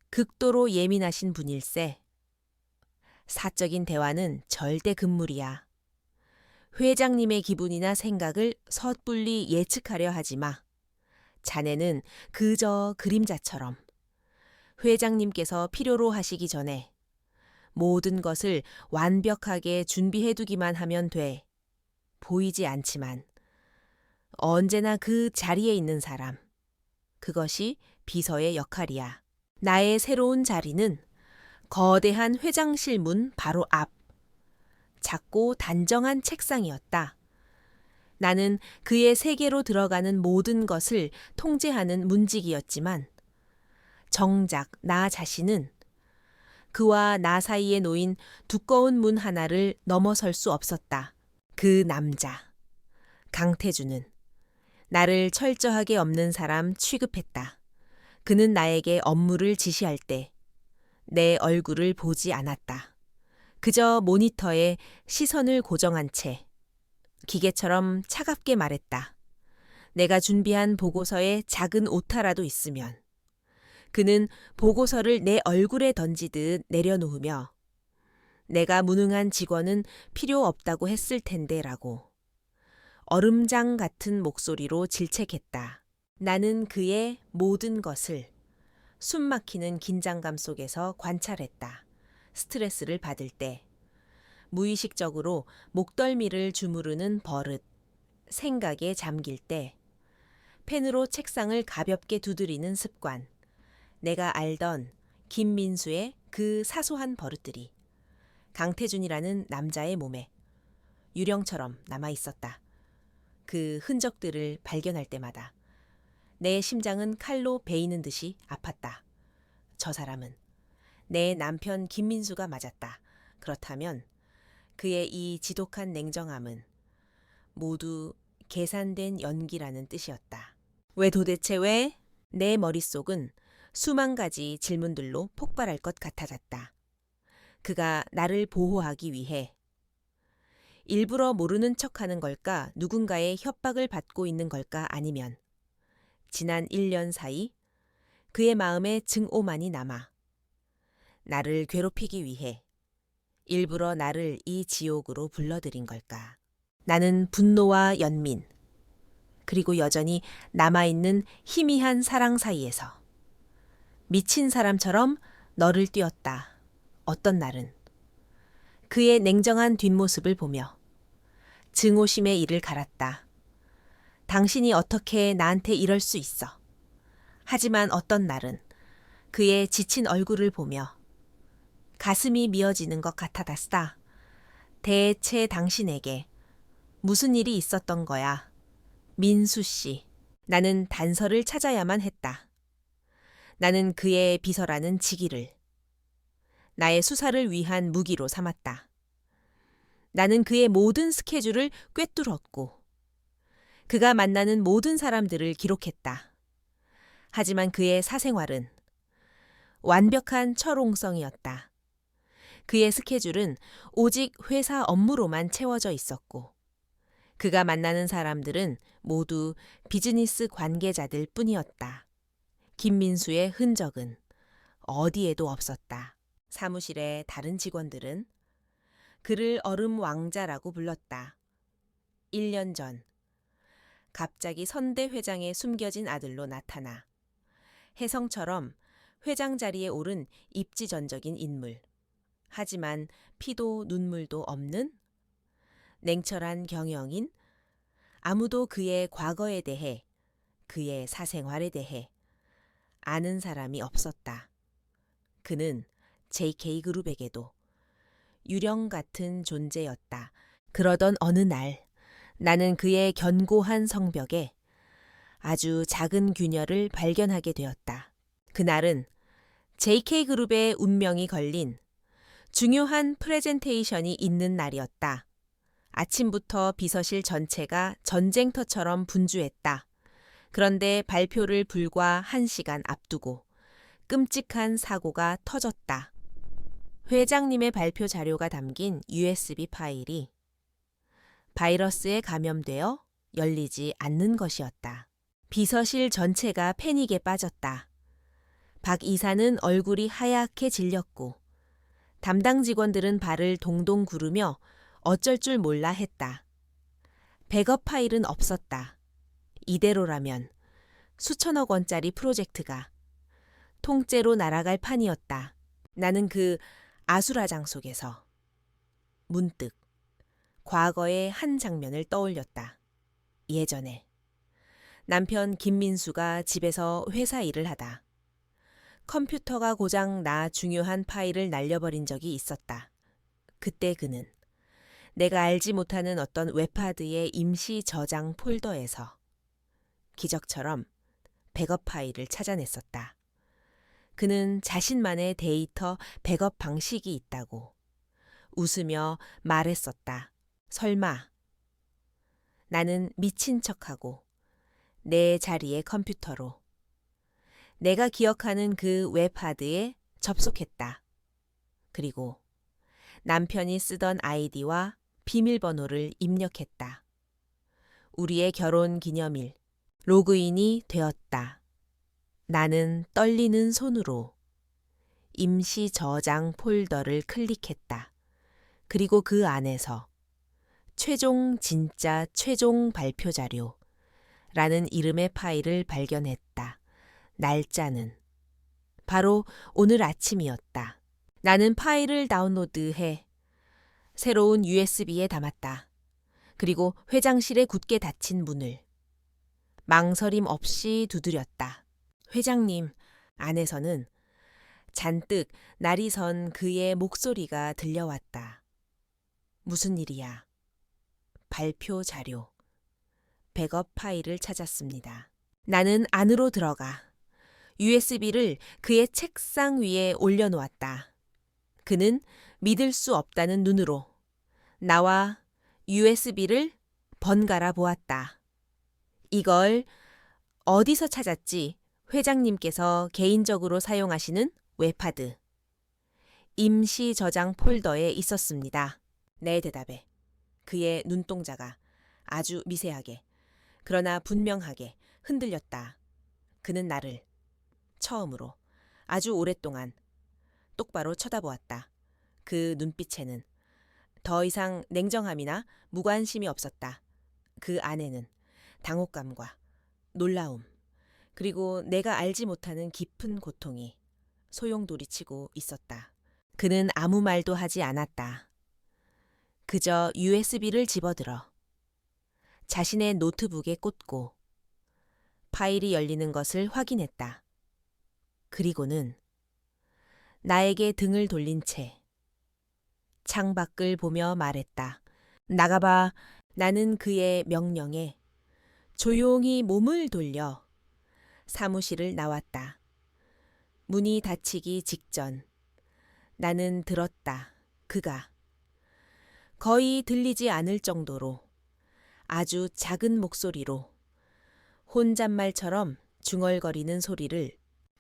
극도로 예민하신 분일세. 사적인 대화는 절대 금물이야. 회장님의 기분이나 생각을 섣불리 예측하려 하지 마. 자네는 그저 그림자처럼 회장님께서 필요로 하시기 전에 모든 것을 완벽하게 준비해두기만 하면 돼. 보이지 않지만 언제나 그 자리에 있는 사람. 그것이 비서의 역할이야. 나의 새로운 자리는 거대한 회장실 문 바로 앞. 작고 단정한 책상이었다. 나는 그의 세계로 들어가는 모든 것을 통제하는 문직이었지만 정작 나 자신은 그와 나 사이에 놓인 두꺼운 문 하나를 넘어설 수 없었다. 그 남자, 강태준은 나를 철저하게 없는 사람 취급했다. 그는 나에게 업무를 지시할 때 내 얼굴을 보지 않았다. 그저 모니터에 시선을 고정한 채 기계처럼 차갑게 말했다. 내가 준비한 보고서에 작은 오타라도 있으면 그는 보고서를 내 얼굴에 던지듯 내려놓으며 내가 무능한 직원은 필요 없다고 했을 텐데라고 얼음장 같은 목소리로 질책했다. 나는 그의 모든 것을 숨막히는 긴장감 속에서 관찰했다. 스트레스를 받을 때, 무의식적으로 목덜미를 주무르는 버릇, 생각에 잠길 때, 펜으로 책상을 가볍게 두드리는 습관, 내가 알던 김민수의 그 사소한 버릇들이 강태준이라는 남자의 몸에 유령처럼 남아 있었다. 그 흔적들을 발견할 때마다 내 심장은 칼로 베이는 듯이 아팠다. 저 사람은 내 남편 김민수가 맞았다. 그렇다면 그의 이 지독한 냉정함은 모두 계산된 연기라는 뜻이었다. 도대체 왜? 내 머릿속은 수만 가지 질문들로 폭발할 것 같아졌다. 그가 나를 보호하기 위해 일부러 모르는 척하는 걸까? 누군가의 협박을 받고 있는 걸까? 아니면 지난 1년 사이 그의 마음에 증오만이 남아 나를 괴롭히기 위해 일부러 나를 이 지옥으로 불러들인 걸까? 나는 분노와 연민, 그리고 여전히 남아있는 희미한 사랑 사이에서 미친 사람처럼 너를 띄웠다. 어떤 날은 그의 냉정한 뒷모습을 보며 증오심의 이를 갈았다. 당신이 어떻게 나한테 이럴 수 있어? 하지만 어떤 날은 그의 지친 얼굴을 보며 가슴이 미어지는 것 같아졌다. 대체 당신에게 무슨 일이 있었던 거야? 민수 씨. 나는 단서를 찾아야만 했다. 나는 그의 비서라는 직위를 나의 수사를 위한 무기로 삼았다. 나는 그의 모든 스케줄을 꿰뚫었고 그가 만나는 모든 사람들을 기록했다. 하지만 그의 사생활은 완벽한 철옹성이었다. 그의 스케줄은 오직 회사 업무로만 채워져 있었고 그가 만나는 사람들은 모두 비즈니스 관계자들 뿐이었다. 김민수의 흔적은 어디에도 없었다. 사무실의 다른 직원들은 그를 얼음 왕자라고 불렀다. 1년 전 갑자기 선대 회장의 숨겨진 아들로 나타나 혜성처럼 회장 자리에 오른 입지전적인 인물. 하지만 피도 눈물도 없는 냉철한 경영인, 아무도 그의 과거에 대해, 그의 사생활에 대해 아는 사람이 없었다. 그는 JK그룹에게도 유령 같은 존재였다. 그러던 어느 날 나는 그의 견고한 성벽에 아주 작은 균열을 발견하게 되었다. 그날은 JK그룹의 운명이 걸린 중요한 프레젠테이션이 있는 날이었다. 아침부터 비서실 전체가 전쟁터처럼 분주했다. 그런데 발표를 불과 1시간 앞두고 끔찍한 사고가 터졌다. 회장님의 발표 자료가 담긴 USB 파일이 바이러스에 감염되어 열리지 않는 것이었다. 비서실 전체가 패닉에 빠졌다. 박 이사는 얼굴이 하얗게 질렸고 담당 직원들은 발을 동동 구르며 어쩔 줄 몰라 했다. 백업 파일은 없었다. 이대로라면 수천억 원짜리 프로젝트가 통째로 날아갈 판이었다. 나는 그 아수라장 속에서 문득 과거의 한 장면을 떠올렸다. 예전에 남편 김민수가 집에서 회사 일을 하다 컴퓨터가 고장 나 중요한 파일을 날려버린 적이 있었다. 그때 그는 내가 알지 못하는 어떤 웹하드의 임시 저장 폴더에서 기적처럼 백업 파일을 찾아냈었다. 그는 자신만의 데이터 백업 방식이 있다고 웃으며 말했었다. 설마. 나는 미친 척하고 내 자리의 컴퓨터로. 내가 기억하는 그 웹하드에 접속했다. 그리고 남편이 쓰던 아이디와 비밀번호를 입력했다. 우리의 결혼 기념일, 로그인이 되었다. 나는 떨리는 손으로 임시 저장 폴더를 클릭했다. 그리고 그 안에서 진짜 최종 발표 자료라는 이름의 파일을 발견했다. 날짜는 바로 오늘 아침이었다. 나는 파일을 다운로드해 새로운 USB에 담았다. 그리고 회장실에 굳게 닫힌 문을 망설임 없이 두드렸다. 회장님, 안에서는 잔뜩 날이 선 그의 목소리가 들려왔다. 무슨 일이야? 발표 자료. 백업 파일을 찾았습니다. 나는 안으로 들어가 USB를 그의 책상 위에 올려놓았다. 그는 믿을 수 없다는 눈으로 나와 USB를 번갈아 보았다. 이걸 어디서 찾았지? 회장님께서 개인적으로 사용하시는 웹하드. 임시 저장 폴더에 있었습니다. 내 대답에 그의 눈동자가 아주 미세하게 그러나 분명하게 흔들렸다. 그는 나를 처음으로 아주 오랫동안 똑바로 쳐다보았다. 그 눈빛에는 더 이상 냉정함이나 무관심이 없었다. 그 안에는 당혹감과 놀라움, 그리고 내가 알지 못하는 깊은 고통이 소용돌이치고 있었다. 그는 아무 말도 하지 않았다. 그저 USB를 집어들어 자신의 노트북에 꽂고 파일이 열리는 것을 확인했다. 그리고는 나에게 등을 돌린 채 창밖을 보며 말했다. 나가봐. 나는 그의 명령에 조용히 몸을 돌려 사무실을 나왔다. 문이 닫히기 직전 나는 들었다. 그가 거의 들리지 않을 정도로 아주 작은 목소리로 혼잣말처럼 중얼거리는 소리를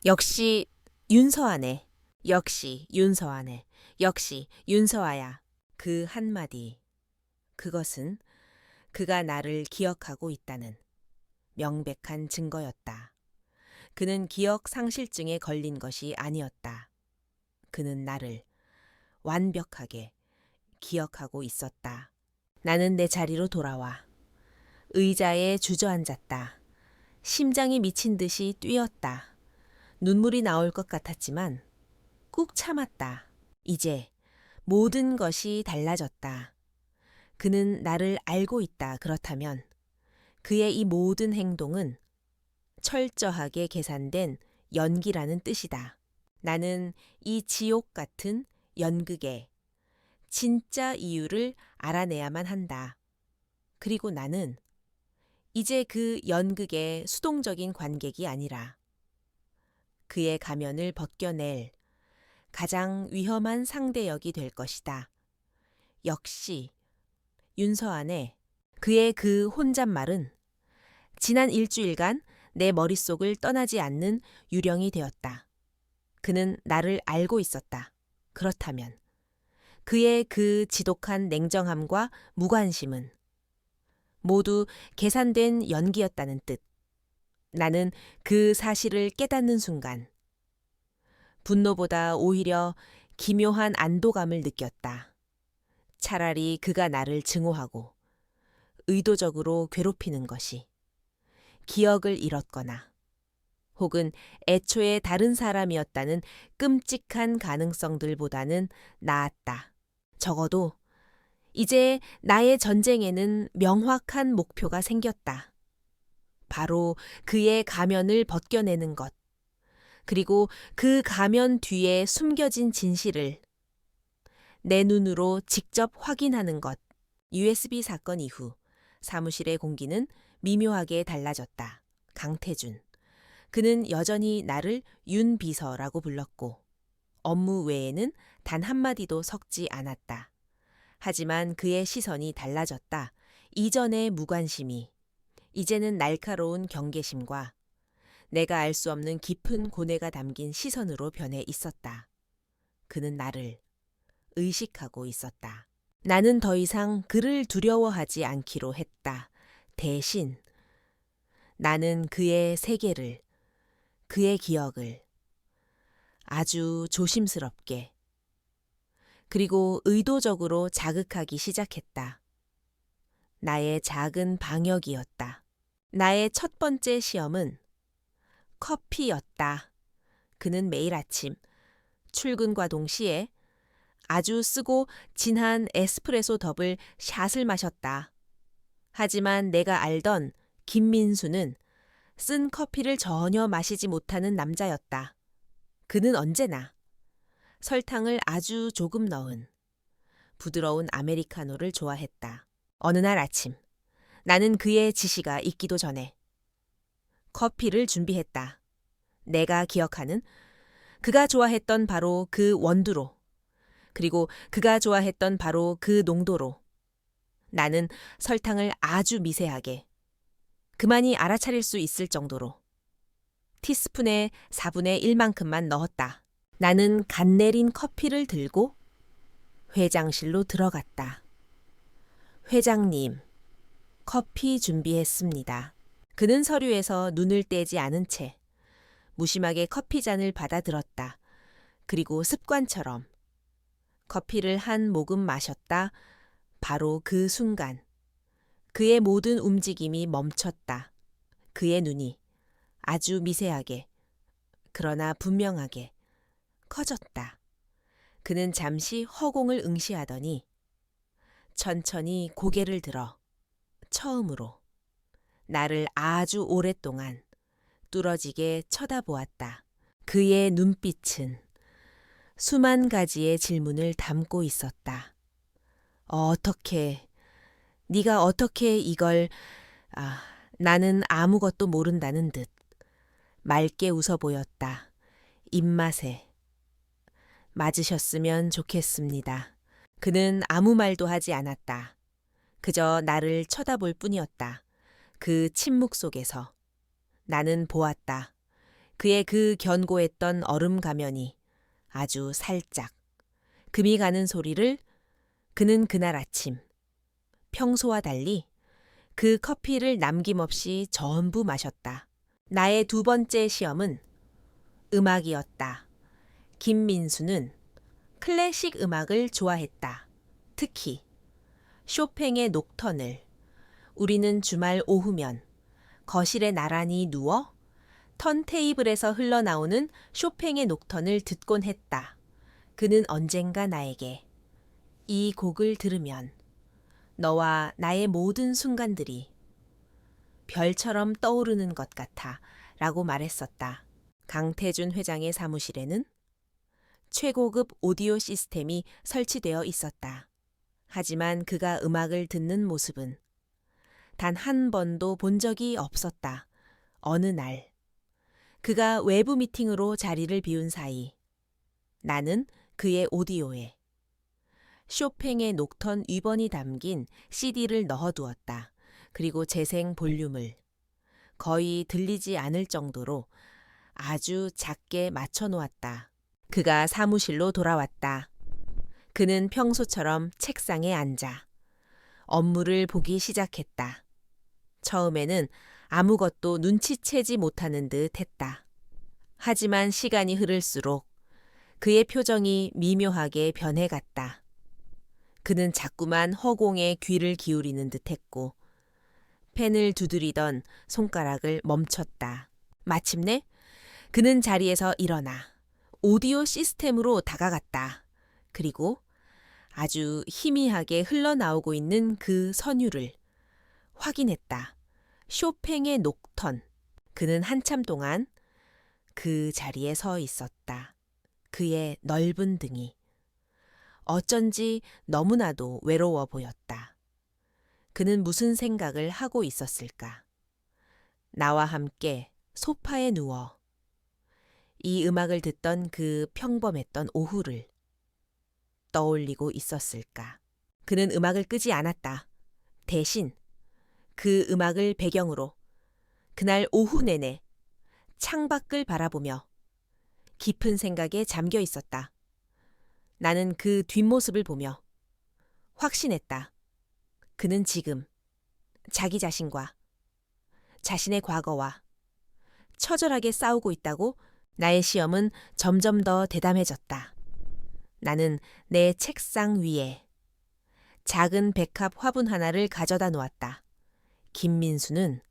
역시 윤서아네. 역시 윤서아네. 역시 윤서아야. 그 한마디. 그것은 그가 나를 기억하고 있다는 명백한 증거였다. 그는 기억 상실증에 걸린 것이 아니었다. 그는 나를 완벽하게 기억하고 있었다. 나는 내 자리로 돌아와 의자에 주저앉았다. 심장이 미친 듯이 뛰었다. 눈물이 나올 것 같았지만 꾹 참았다. 이제 모든 것이 달라졌다. 그는 나를 알고 있다. 그렇다면 그의 이 모든 행동은 철저하게 계산된 연기라는 뜻이다. 나는 이 지옥 같은 연극의 진짜 이유를 알아내야만 한다. 그리고 나는 이제 그 연극의 수동적인 관객이 아니라 그의 가면을 벗겨낼 가장 위험한 상대역이 될 것이다. 역시 윤서안의 그의 그 혼잣말은 지난 일주일간 내 머릿속을 떠나지 않는 유령이 되었다. 그는 나를 알고 있었다. 그렇다면 그의 그 지독한 냉정함과 무관심은 모두 계산된 연기였다는 뜻. 나는 그 사실을 깨닫는 순간 분노보다 오히려 기묘한 안도감을 느꼈다. 차라리 그가 나를 증오하고 의도적으로 괴롭히는 것이 기억을 잃었거나 혹은 애초에 다른 사람이었다는 끔찍한 가능성들보다는 나았다. 적어도 이제 나의 전쟁에는 명확한 목표가 생겼다. 바로 그의 가면을 벗겨내는 것, 그리고 그 가면 뒤에 숨겨진 진실을 내 눈으로 직접 확인하는 것. USB 사건 이후 사무실의 공기는 미묘하게 달라졌다. 강태준. 그는 여전히 나를 윤 비서라고 불렀고 업무 외에는 단 한마디도 섞지 않았다. 하지만 그의 시선이 달라졌다. 이전의 무관심이 이제는 날카로운 경계심과 내가 알 수 없는 깊은 고뇌가 담긴 시선으로 변해 있었다. 그는 나를 의식하고 있었다. 나는 더 이상 그를 두려워하지 않기로 했다. 대신 나는 그의 세계를, 그의 기억을 아주 조심스럽게 그리고 의도적으로 자극하기 시작했다. 나의 작은 방역이었다. 나의 첫 번째 시험은 커피였다. 그는 매일 아침 출근과 동시에 아주 쓰고 진한 에스프레소 더블 샷을 마셨다. 하지만 내가 알던 김민수는 쓴 커피를 전혀 마시지 못하는 남자였다. 그는 언제나 설탕을 아주 조금 넣은 부드러운 아메리카노를 좋아했다. 어느 날 아침, 나는 그의 지시가 있기도 전에 커피를 준비했다. 내가 기억하는 그가 좋아했던 바로 그 원두로, 그리고 그가 좋아했던 바로 그 농도로 나는 설탕을 아주 미세하게 그만이 알아차릴 수 있을 정도로 티스푼의 4분의 1만큼만 넣었다. 나는 갓 내린 커피를 들고 회장실로 들어갔다. 회장님, 커피 준비했습니다. 그는 서류에서 눈을 떼지 않은 채 무심하게 커피잔을 받아 들었다. 그리고 습관처럼 커피를 한 모금 마셨다. 바로 그 순간 그의 모든 움직임이 멈췄다. 그의 눈이 아주 미세하게 그러나 분명하게 커졌다. 그는 잠시 허공을 응시하더니 천천히 고개를 들어 처음으로 나를 아주 오랫동안 뚫어지게 쳐다보았다. 그의 눈빛은 수만 가지의 질문을 담고 있었다. 네가 어떻게 이걸, 나는 아무것도 모른다는 듯 맑게 웃어 보였다. 입맛에 맞으셨으면 좋겠습니다. 그는 아무 말도 하지 않았다. 그저 나를 쳐다볼 뿐이었다. 그 침묵 속에서 나는 보았다. 그의 그 견고했던 얼음 가면이 아주 살짝 금이 가는 소리를 그는 그날 아침 평소와 달리 그 커피를 남김없이 전부 마셨다. 나의 두 번째 시험은 음악이었다. 김민수는 클래식 음악을 좋아했다. 특히 쇼팽의 녹턴을 우리는 주말 오후면 거실에 나란히 누워 턴테이블에서 흘러나오는 쇼팽의 녹턴을 듣곤 했다. 그는 언젠가 나에게 이 곡을 들으면 너와 나의 모든 순간들이 별처럼 떠오르는 것 같아 라고 말했었다. 강태준 회장의 사무실에는 최고급 오디오 시스템이 설치되어 있었다. 하지만 그가 음악을 듣는 모습은 단 한 번도 본 적이 없었다. 어느 날 그가 외부 미팅으로 자리를 비운 사이 나는 그의 오디오에 쇼팽의 녹턴 위번이 담긴 CD를 넣어두었다. 그리고 재생 볼륨을 거의 들리지 않을 정도로 아주 작게 맞춰놓았다. 그가 사무실로 돌아왔다. 그는 평소처럼 책상에 앉아 업무를 보기 시작했다. 처음에는 아무것도 눈치채지 못하는 듯 했다. 하지만 시간이 흐를수록 그의 표정이 미묘하게 변해갔다. 그는 자꾸만 허공에 귀를 기울이는 듯 했고 펜을 두드리던 손가락을 멈췄다. 마침내 그는 자리에서 일어나 오디오 시스템으로 다가갔다. 그리고 아주 희미하게 흘러나오고 있는 그 선율을 확인했다. 쇼팽의 녹턴. 그는 한참 동안 그 자리에 서 있었다. 그의 넓은 등이 어쩐지 너무나도 외로워 보였다. 그는 무슨 생각을 하고 있었을까? 나와 함께 소파에 누워 이 음악을 듣던 그 평범했던 오후를 떠올리고 있었을까? 그는 음악을 끄지 않았다. 대신 그 음악을 배경으로 그날 오후 내내 창밖을 바라보며 깊은 생각에 잠겨 있었다. 나는 그 뒷모습을 보며 확신했다. 그는 지금 자기 자신과 자신의 과거와 처절하게 싸우고 있다고. 나의 시험은 점점 더 대담해졌다. 나는 내 책상 위에 작은 백합 화분 하나를 가져다 놓았다. 김민수는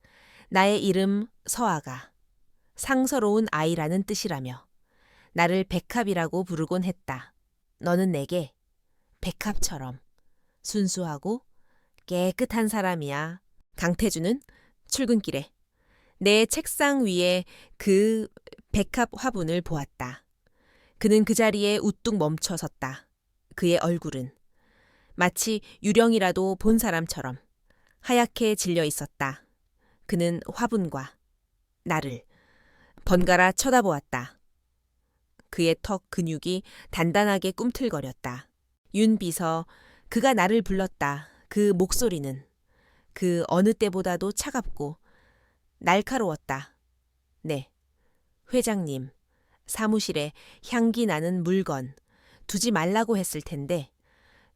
나의 이름 서아가 상서로운 아이라는 뜻이라며 나를 백합이라고 부르곤 했다. 너는 내게 백합처럼 순수하고 깨끗한 사람이야. 강태주는 출근길에 내 책상 위에 그 백합 화분을 보았다. 그는 그 자리에 우뚝 멈춰 섰다. 그의 얼굴은 마치 유령이라도 본 사람처럼 하얗게 질려 있었다. 그는 화분과 나를 번갈아 쳐다보았다. 그의 턱 근육이 단단하게 꿈틀거렸다. 윤 비서, 그가 나를 불렀다. 그 목소리는 그 어느 때보다도 차갑고 날카로웠다. 네, 회장님, 사무실에 향기 나는 물건 두지 말라고 했을 텐데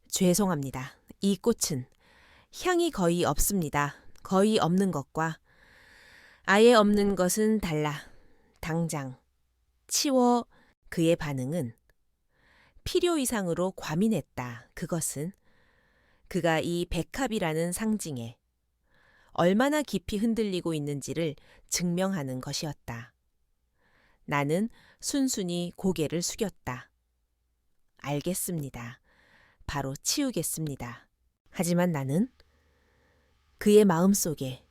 죄송합니다. 이 꽃은 향이 거의 없습니다. 거의 없는 것과 아예 없는 것은 달라. 당장 치워. 그의 반응은 필요 이상으로 과민했다. 그것은 그가 이 백합이라는 상징에 얼마나 깊이 흔들리고 있는지를 증명하는 것이었다. 나는 순순히 고개를 숙였다. 알겠습니다. 바로 치우겠습니다. 하지만 나는 그의 마음속에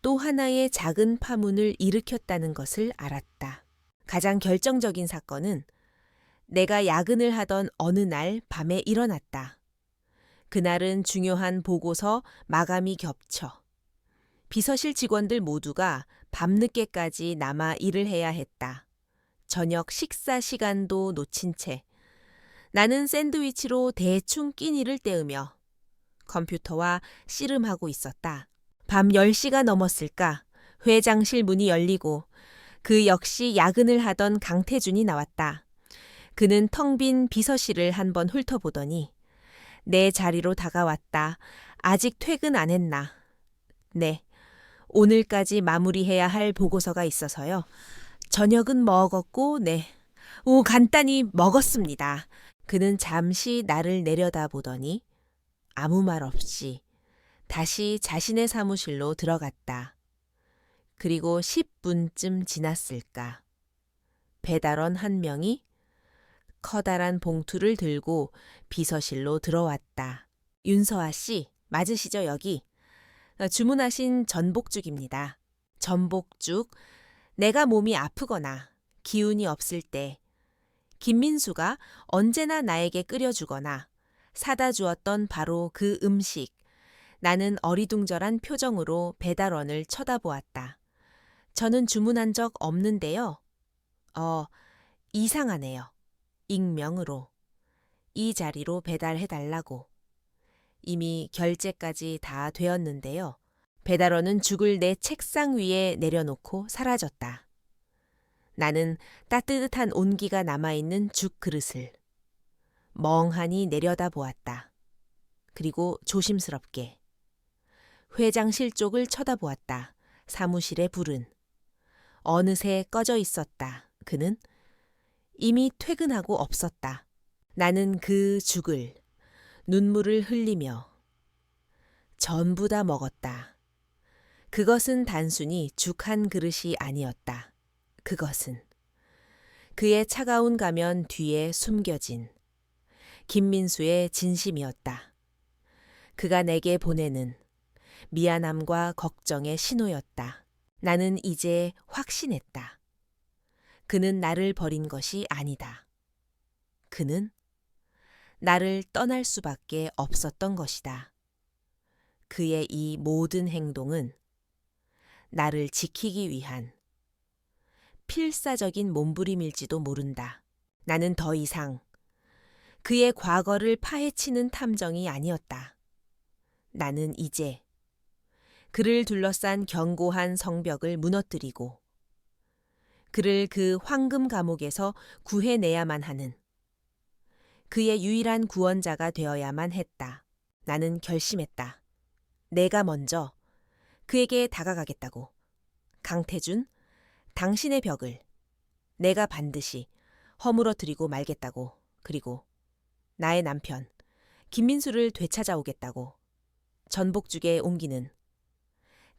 또 하나의 작은 파문을 일으켰다는 것을 알았다. 가장 결정적인 사건은 내가 야근을 하던 어느 날 밤에 일어났다. 그날은 중요한 보고서 마감이 겹쳐 비서실 직원들 모두가 밤늦게까지 남아 일을 해야 했다. 저녁 식사 시간도 놓친 채 나는 샌드위치로 대충 끼니를 때우며 컴퓨터와 씨름하고 있었다. 밤 10시가 넘었을까 회장실 문이 열리고 그 역시 야근을 하던 강태준이 나왔다. 그는 텅 빈 비서실을 한번 훑어보더니 내 자리로 다가왔다. 아직 퇴근 안 했나? 네, 오늘까지 마무리해야 할 보고서가 있어서요. 저녁은 먹었고, 네, 간단히 먹었습니다. 그는 잠시 나를 내려다보더니 아무 말 없이 다시 자신의 사무실로 들어갔다. 그리고 10분쯤 지났을까. 배달원 한 명이 커다란 봉투를 들고 비서실로 들어왔다. 윤서아 씨, 맞으시죠 여기? 주문하신 전복죽입니다. 전복죽, 내가 몸이 아프거나 기운이 없을 때 김민수가 언제나 나에게 끓여주거나 사다 주었던 바로 그 음식. 나는 어리둥절한 표정으로 배달원을 쳐다보았다. 저는 주문한 적 없는데요. 이상하네요. 익명으로. 이 자리로 배달해달라고. 이미 결제까지 다 되었는데요. 배달원은 죽을 내 책상 위에 내려놓고 사라졌다. 나는 따뜻한 온기가 남아있는 죽 그릇을 멍하니 내려다보았다. 그리고 조심스럽게 회장실 쪽을 쳐다보았다. 사무실의 불은 어느새 꺼져 있었다. 그는 이미 퇴근하고 없었다. 나는 그 죽을 눈물을 흘리며 전부 다 먹었다. 그것은 단순히 죽 한 그릇이 아니었다. 그것은 그의 차가운 가면 뒤에 숨겨진 김민수의 진심이었다. 그가 내게 보내는 미안함과 걱정의 신호였다. 나는 이제 확신했다. 그는 나를 버린 것이 아니다. 그는 나를 떠날 수밖에 없었던 것이다. 그의 이 모든 행동은 나를 지키기 위한 필사적인 몸부림일지도 모른다. 나는 더 이상 그의 과거를 파헤치는 탐정이 아니었다. 나는 이제 그를 둘러싼 견고한 성벽을 무너뜨리고 그를 그 황금 감옥에서 구해내야만 하는 그의 유일한 구원자가 되어야만 했다. 나는 결심했다. 내가 먼저 그에게 다가가겠다고. 강태준, 당신의 벽을 내가 반드시 허물어뜨리고 말겠다고. 그리고 나의 남편 김민수를 되찾아오겠다고. 전복죽에 옮기는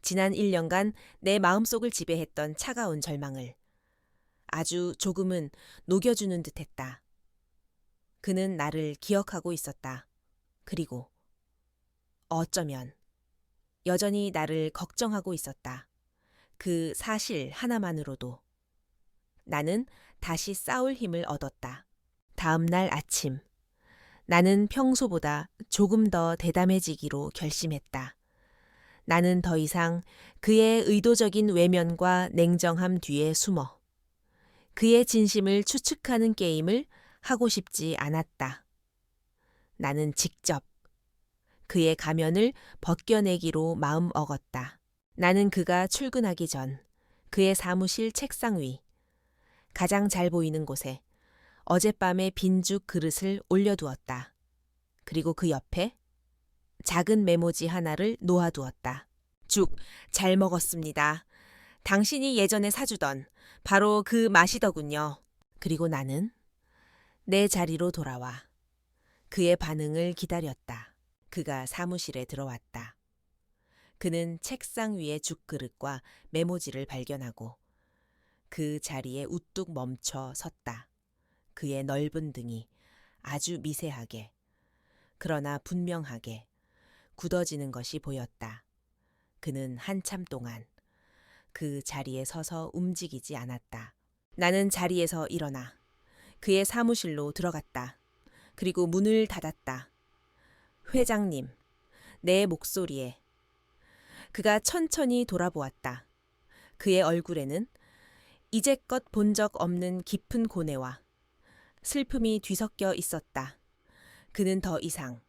지난 1년간 내 마음속을 지배했던 차가운 절망을 아주 조금은 녹여주는 듯했다. 그는 나를 기억하고 있었다. 그리고 어쩌면 여전히 나를 걱정하고 있었다. 그 사실 하나만으로도 나는 다시 싸울 힘을 얻었다. 다음 날 아침, 나는 평소보다 조금 더 대담해지기로 결심했다. 나는 더 이상 그의 의도적인 외면과 냉정함 뒤에 숨어 그의 진심을 추측하는 게임을 하고 싶지 않았다. 나는 직접 그의 가면을 벗겨내기로 마음 먹었다. 나는 그가 출근하기 전 그의 사무실 책상 위 가장 잘 보이는 곳에 어젯밤의 빈죽 그릇을 올려두었다. 그리고 그 옆에 작은 메모지 하나를 놓아두었다. 죽 잘 먹었습니다. 당신이 예전에 사주던 바로 그 맛이더군요. 그리고 나는 내 자리로 돌아와 그의 반응을 기다렸다. 그가 사무실에 들어왔다. 그는 책상 위의 죽그릇과 메모지를 발견하고 그 자리에 우뚝 멈춰 섰다. 그의 넓은 등이 아주 미세하게 그러나 분명하게 굳어지는 것이 보였다. 그는 한참 동안 그 자리에 서서 움직이지 않았다. 나는 자리에서 일어나 그의 사무실로 들어갔다. 그리고 문을 닫았다. 회장님, 내 목소리에. 그가 천천히 돌아보았다. 그의 얼굴에는 이제껏 본 적 없는 깊은 고뇌와 슬픔이 뒤섞여 있었다. 그는 더 이상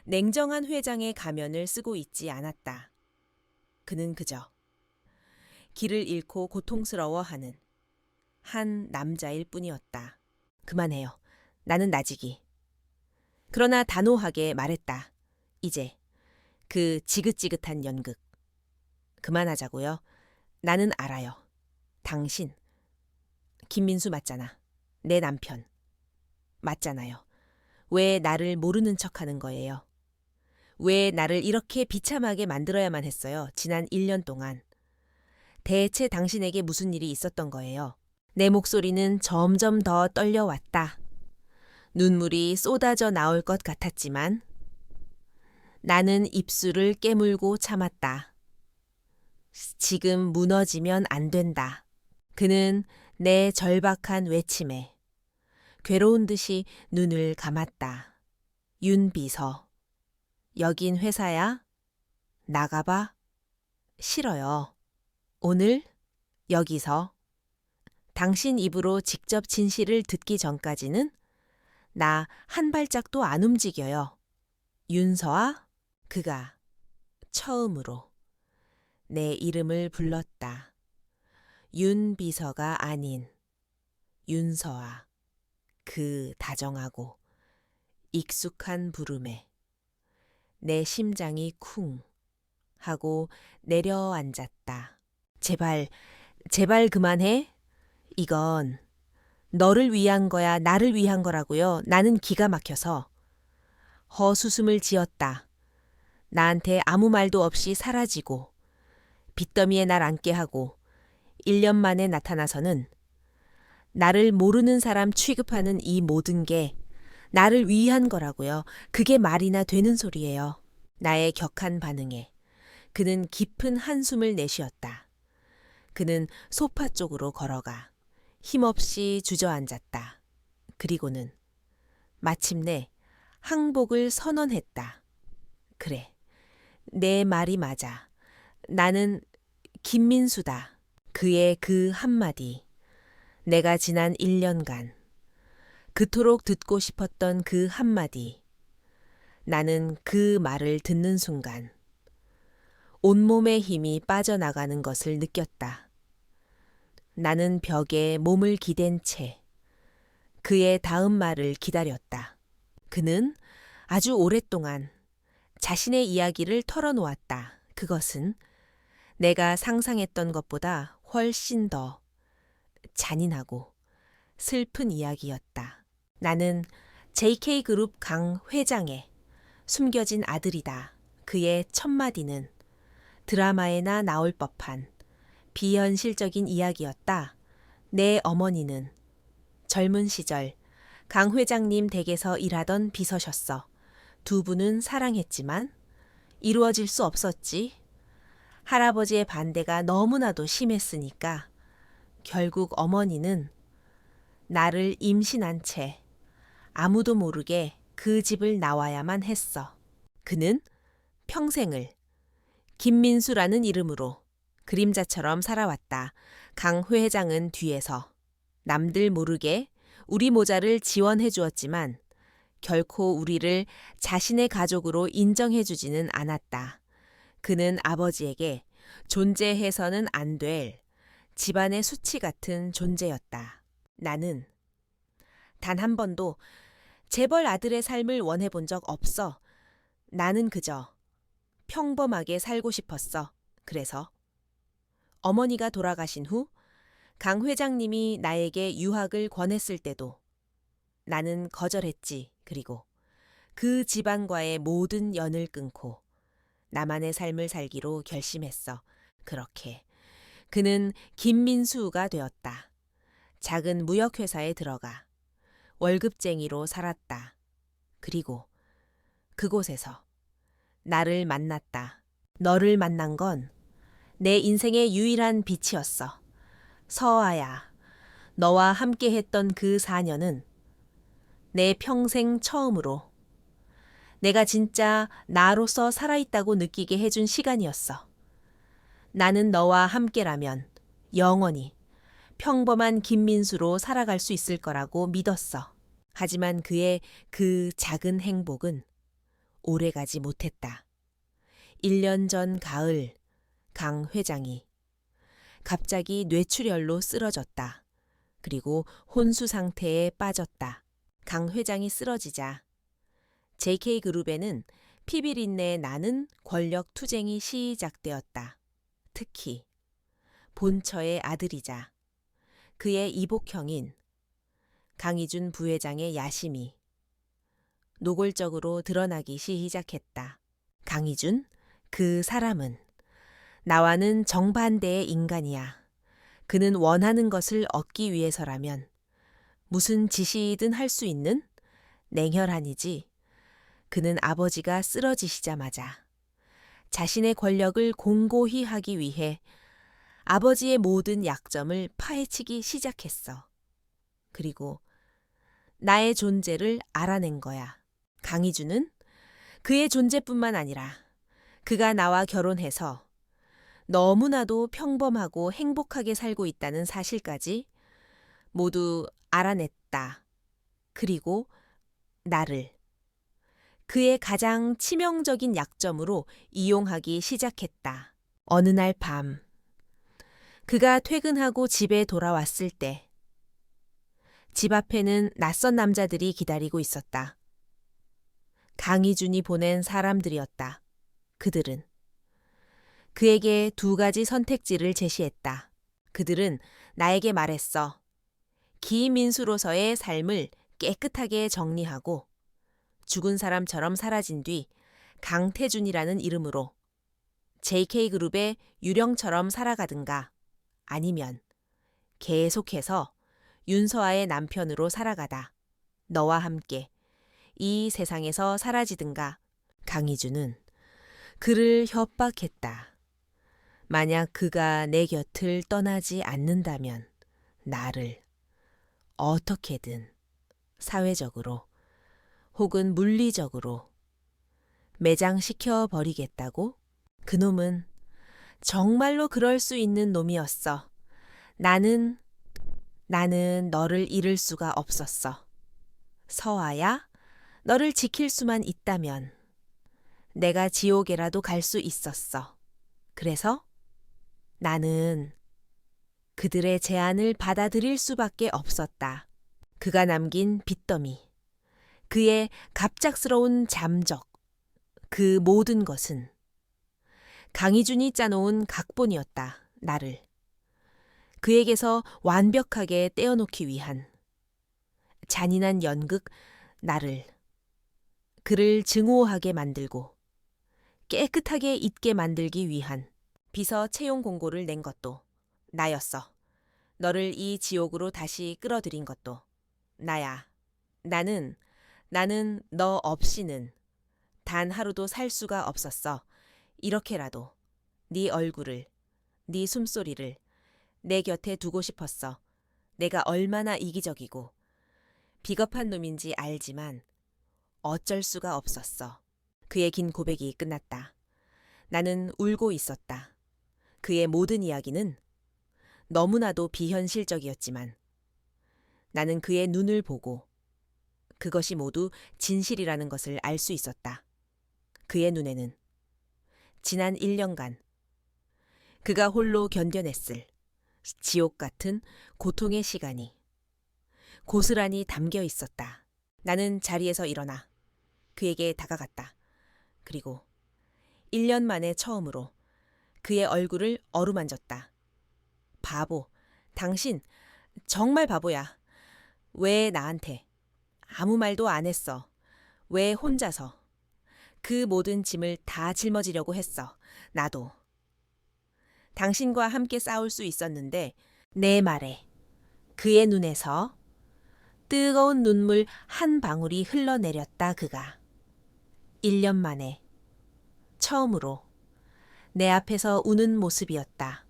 냉정한 회장의 가면을 쓰고 있지 않았다. 그는 그저 길을 잃고 고통스러워하는 한 남자일 뿐이었다. 그만해요. 나는 나직이. 그러나 단호하게 말했다. 이제 그 지긋지긋한 연극. 그만하자고요. 나는 알아요. 당신. 김민수 맞잖아. 내 남편. 맞잖아요. 왜 나를 모르는 척하는 거예요? 왜 나를 이렇게 비참하게 만들어야만 했어요? 지난 1년 동안. 대체 당신에게 무슨 일이 있었던 거예요? 내 목소리는 점점 더 떨려왔다. 눈물이 쏟아져 나올 것 같았지만 나는 입술을 깨물고 참았다. 지금 무너지면 안 된다. 그는 내 절박한 외침에 괴로운 듯이 눈을 감았다. 윤 비서. 여긴 회사야? 나가봐. 싫어요. 오늘 여기서 당신 입으로 직접 진실을 듣기 전까지는 나 한 발짝도 안 움직여요. 윤서아? 그가 처음으로 내 이름을 불렀다. 윤 비서가 아닌 윤서아. 그 다정하고 익숙한 부름에 내 심장이 쿵 하고 내려앉았다. 제발, 제발 그만해. 이건 너를 위한 거야, 나를 위한 거라고요. 나는 기가 막혀서. 헛웃음을 지었다. 나한테 아무 말도 없이 사라지고 빚더미에 날 앉게 하고 1년 만에 나타나서는 나를 모르는 사람 취급하는 이 모든 게 나를 위한 거라고요. 그게 말이나 되는 소리예요. 나의 격한 반응에 그는 깊은 한숨을 내쉬었다. 그는 소파 쪽으로 걸어가 힘없이 주저앉았다. 그리고는 마침내 항복을 선언했다. 그래, 내 말이 맞아. 나는 김민수다. 그의 그 한마디. 내가 지난 1년간 그토록 듣고 싶었던 그 한마디. 나는 그 말을 듣는 순간 온몸의 힘이 빠져나가는 것을 느꼈다. 나는 벽에 몸을 기댄 채 그의 다음 말을 기다렸다. 그는 아주 오랫동안 자신의 이야기를 털어놓았다. 그것은 내가 상상했던 것보다 훨씬 더 잔인하고 슬픈 이야기였다. 나는 JK그룹 강 회장의 숨겨진 아들이다. 그의 첫 마디는 드라마에나 나올 법한 비현실적인 이야기였다. 내 어머니는 젊은 시절 강 회장님 댁에서 일하던 비서셨어. 두 분은 사랑했지만 이루어질 수 없었지. 할아버지의 반대가 너무나도 심했으니까 결국 어머니는 나를 임신한 채 아무도 모르게 그 집을 나와야만 했어. 그는 평생을 김민수라는 이름으로 그림자처럼 살아왔다. 강 회장은 뒤에서 남들 모르게 우리 모자를 지원해 주었지만 결코 우리를 자신의 가족으로 인정해 주지는 않았다. 그는 아버지에게 존재해서는 안 될 집안의 수치 같은 존재였다. 나는 단 한 번도 재벌 아들의 삶을 원해본 적 없어. 나는 그저 평범하게 살고 싶었어. 그래서 어머니가 돌아가신 후 강 회장님이 나에게 유학을 권했을 때도 나는 거절했지. 그리고 그 집안과의 모든 연을 끊고 나만의 삶을 살기로 결심했어. 그렇게 그는 김민수가 되었다. 작은 무역회사에 들어가 월급쟁이로 살았다. 그리고 그곳에서 나를 만났다. 너를 만난 건 내 인생의 유일한 빛이었어. 서아야, 너와 함께했던 그 4년은 내 평생 처음으로 내가 진짜 나로서 살아있다고 느끼게 해준 시간이었어. 나는 너와 함께라면 영원히 평범한 김민수로 살아갈 수 있을 거라고 믿었어. 하지만 그의 그 작은 행복은 오래가지 못했다. 1년 전 가을, 강 회장이 갑자기 뇌출혈로 쓰러졌다. 그리고 혼수 상태에 빠졌다. 강 회장이 쓰러지자 JK그룹에는 피비린내 나는 권력 투쟁이 시작되었다. 특히 본처의 아들이자 그의 이복형인 강희준 부회장의 야심이 노골적으로 드러나기 시작했다. 강희준, 그 사람은 나와는 정반대의 인간이야. 그는 원하는 것을 얻기 위해서라면 무슨 짓이든 할 수 있는 냉혈한이지. 그는 아버지가 쓰러지시자마자 자신의 권력을 공고히 하기 위해 아버지의 모든 약점을 파헤치기 시작했어. 그리고 나의 존재를 알아낸 거야. 강희준은 그의 존재뿐만 아니라 그가 나와 결혼해서 너무나도 평범하고 행복하게 살고 있다는 사실까지 모두 알아냈다. 그리고 나를 그의 가장 치명적인 약점으로 이용하기 시작했다. 어느 날 밤, 그가 퇴근하고 집에 돌아왔을 때, 집 앞에는 낯선 남자들이 기다리고 있었다. 강희준이 보낸 사람들이었다. 그들은 그에게 2가지 선택지를 제시했다. 그들은 나에게 말했어. 기민수로서의 삶을 깨끗하게 정리하고 죽은 사람처럼 사라진 뒤 강태준이라는 이름으로 JK그룹의 유령처럼 살아가든가 아니면 계속해서 윤서아의 남편으로 살아가다 너와 함께 이 세상에서 사라지든가. 강희준은 그를 협박했다. 만약 그가 내 곁을 떠나지 않는다면 나를 어떻게든 사회적으로 혹은 물리적으로 매장시켜 버리겠다고? 그놈은 정말로 그럴 수 있는 놈이었어. 나는 너를 잃을 수가 없었어. 서아야, 너를 지킬 수만 있다면 내가 지옥에라도 갈 수 있었어. 그래서 나는 그들의 제안을 받아들일 수밖에 없었다. 그가 남긴 빚더미, 그의 갑작스러운 잠적, 그 모든 것은 강희준이 짜놓은 각본이었다. 나를 그에게서 완벽하게 떼어놓기 위한 잔인한 연극, 나를 그를 증오하게 만들고 깨끗하게 잊게 만들기 위한 비서 채용 공고를 낸 것도 나였어. 너를 이 지옥으로 다시 끌어들인 것도 나야. 나는 너 없이는 단 하루도 살 수가 없었어. 이렇게라도 네 얼굴을, 네 숨소리를 내 곁에 두고 싶었어. 내가 얼마나 이기적이고 비겁한 놈인지 알지만 어쩔 수가 없었어. 그의 긴 고백이 끝났다. 나는 울고 있었다. 그의 모든 이야기는 너무나도 비현실적이었지만 나는 그의 눈을 보고 그것이 모두 진실이라는 것을 알 수 있었다. 그의 눈에는 지난 1년간 그가 홀로 견뎌냈을 지옥 같은 고통의 시간이 고스란히 담겨 있었다. 나는 자리에서 일어나 그에게 다가갔다. 그리고 1년 만에 처음으로 그의 얼굴을 어루만졌다. 바보, 당신 정말 바보야. 왜 나한테 아무 말도 안 했어? 왜 혼자서 그 모든 짐을 다 짊어지려고 했어? 나도 당신과 함께 싸울 수 있었는데 내 말에 그의 눈에서 뜨거운 눈물 한 방울이 흘러내렸다. 그가 1년 만에 처음으로 내 앞에서 우는 모습이었다.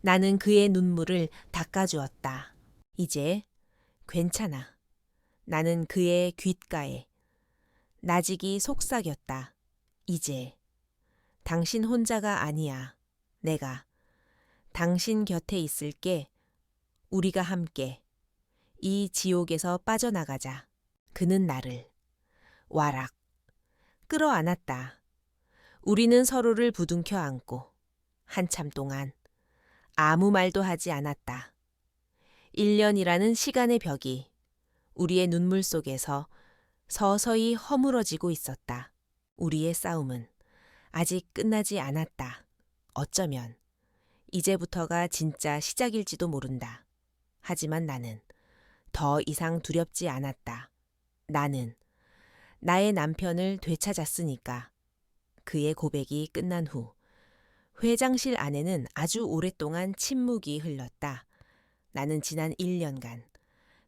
나는 그의 눈물을 닦아주었다. 이제 괜찮아. 나는 그의 귓가에 나직이 속삭였다. 이제 당신 혼자가 아니야. 내가 당신 곁에 있을게. 우리가 함께 이 지옥에서 빠져나가자. 그는 나를 와락 끌어안았다. 우리는 서로를 부둥켜 안고 한참 동안 아무 말도 하지 않았다. 1년이라는 시간의 벽이 우리의 눈물 속에서 서서히 허물어지고 있었다. 우리의 싸움은 아직 끝나지 않았다. 어쩌면 이제부터가 진짜 시작일지도 모른다. 하지만 나는 더 이상 두렵지 않았다. 나는 나의 남편을 되찾았으니까. 그의 고백이 끝난 후 회장실 안에는 아주 오랫동안 침묵이 흘렀다. 나는 지난 1년간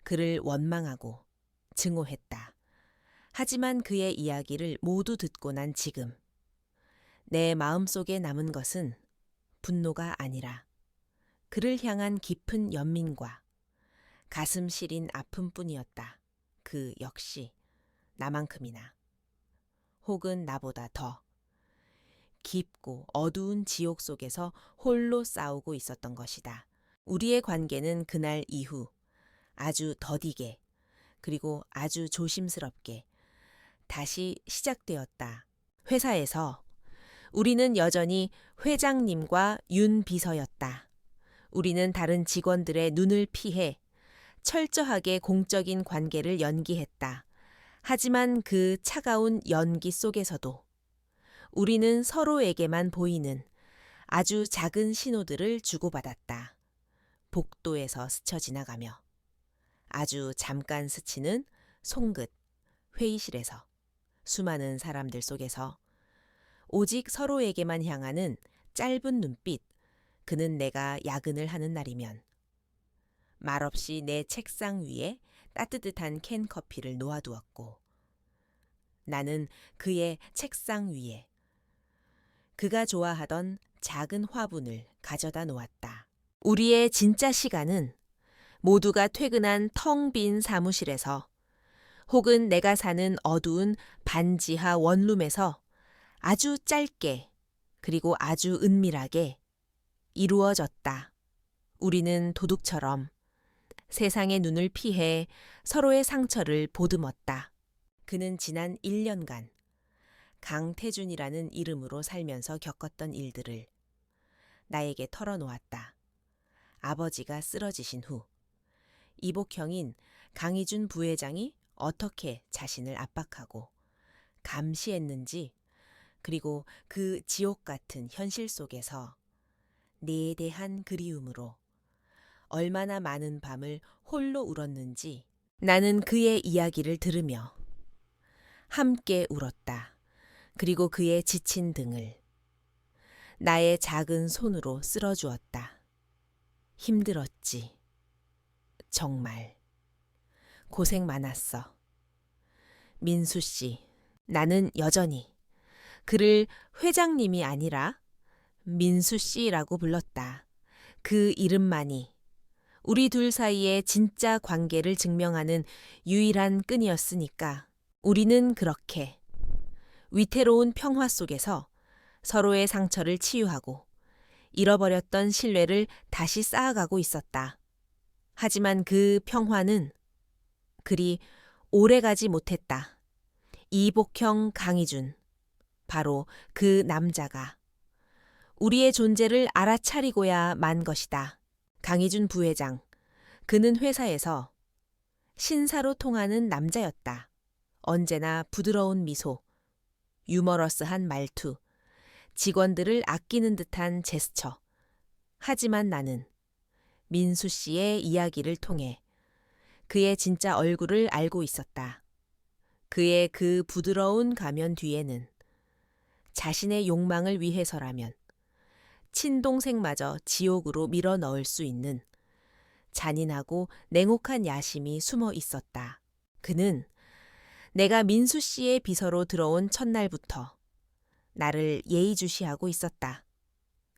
그를 원망하고 증오했다. 하지만 그의 이야기를 모두 듣고 난 지금 내 마음속에 남은 것은 분노가 아니라 그를 향한 깊은 연민과 가슴 시린 아픔뿐이었다. 그 역시 나만큼이나 혹은 나보다 더 깊고 어두운 지옥 속에서 홀로 싸우고 있었던 것이다. 우리의 관계는 그날 이후 아주 더디게 그리고 아주 조심스럽게 다시 시작되었다. 회사에서 우리는 여전히 회장님과 윤 비서였다. 우리는 다른 직원들의 눈을 피해 철저하게 공적인 관계를 연기했다. 하지만 그 차가운 연기 속에서도 우리는 서로에게만 보이는 아주 작은 신호들을 주고받았다. 복도에서 스쳐 지나가며 아주 잠깐 스치는 송긋, 회의실에서 수많은 사람들 속에서 오직 서로에게만 향하는 짧은 눈빛, 그는 내가 야근을 하는 날이면 말없이 내 책상 위에 따뜻한 캔 커피를 놓아두었고 나는 그의 책상 위에 그가 좋아하던 작은 화분을 가져다 놓았다. 우리의 진짜 시간은 모두가 퇴근한 텅 빈 사무실에서 혹은 내가 사는 어두운 반지하 원룸에서 아주 짧게 그리고 아주 은밀하게 이루어졌다. 우리는 도둑처럼 세상의 눈을 피해 서로의 상처를 보듬었다. 그는 지난 1년간 강태준이라는 이름으로 살면서 겪었던 일들을 나에게 털어놓았다. 아버지가 쓰러지신 후 이복형인 강희준 부회장이 어떻게 자신을 압박하고 감시했는지, 그리고 그 지옥 같은 현실 속에서 내에 대한 그리움으로 얼마나 많은 밤을 홀로 울었는지 나는 그의 이야기를 들으며 함께 울었다. 그리고 그의 지친 등을 나의 작은 손으로 쓸어주었다. 힘들었지. 정말. 고생 많았어. 민수 씨, 나는 여전히 그를 회장님이 아니라 민수 씨라고 불렀다. 그 이름만이 우리 둘 사이의 진짜 관계를 증명하는 유일한 끈이었으니까 우리는 그렇게 위태로운 평화 속에서 서로의 상처를 치유하고 잃어버렸던 신뢰를 다시 쌓아가고 있었다. 하지만 그 평화는 그리 오래가지 못했다. 이복형 강희준, 바로 그 남자가 우리의 존재를 알아차리고야 만 것이다. 강희준 부회장, 그는 회사에서 신사로 통하는 남자였다. 언제나 부드러운 미소, 유머러스한 말투, 직원들을 아끼는 듯한 제스처. 하지만 나는 민수 씨의 이야기를 통해 그의 진짜 얼굴을 알고 있었다. 그의 그 부드러운 가면 뒤에는 자신의 욕망을 위해서라면 친동생마저 지옥으로 밀어 넣을 수 있는 잔인하고 냉혹한 야심이 숨어 있었다. 그는 내가 민수 씨의 비서로 들어온 첫날부터 나를 예의주시하고 있었다.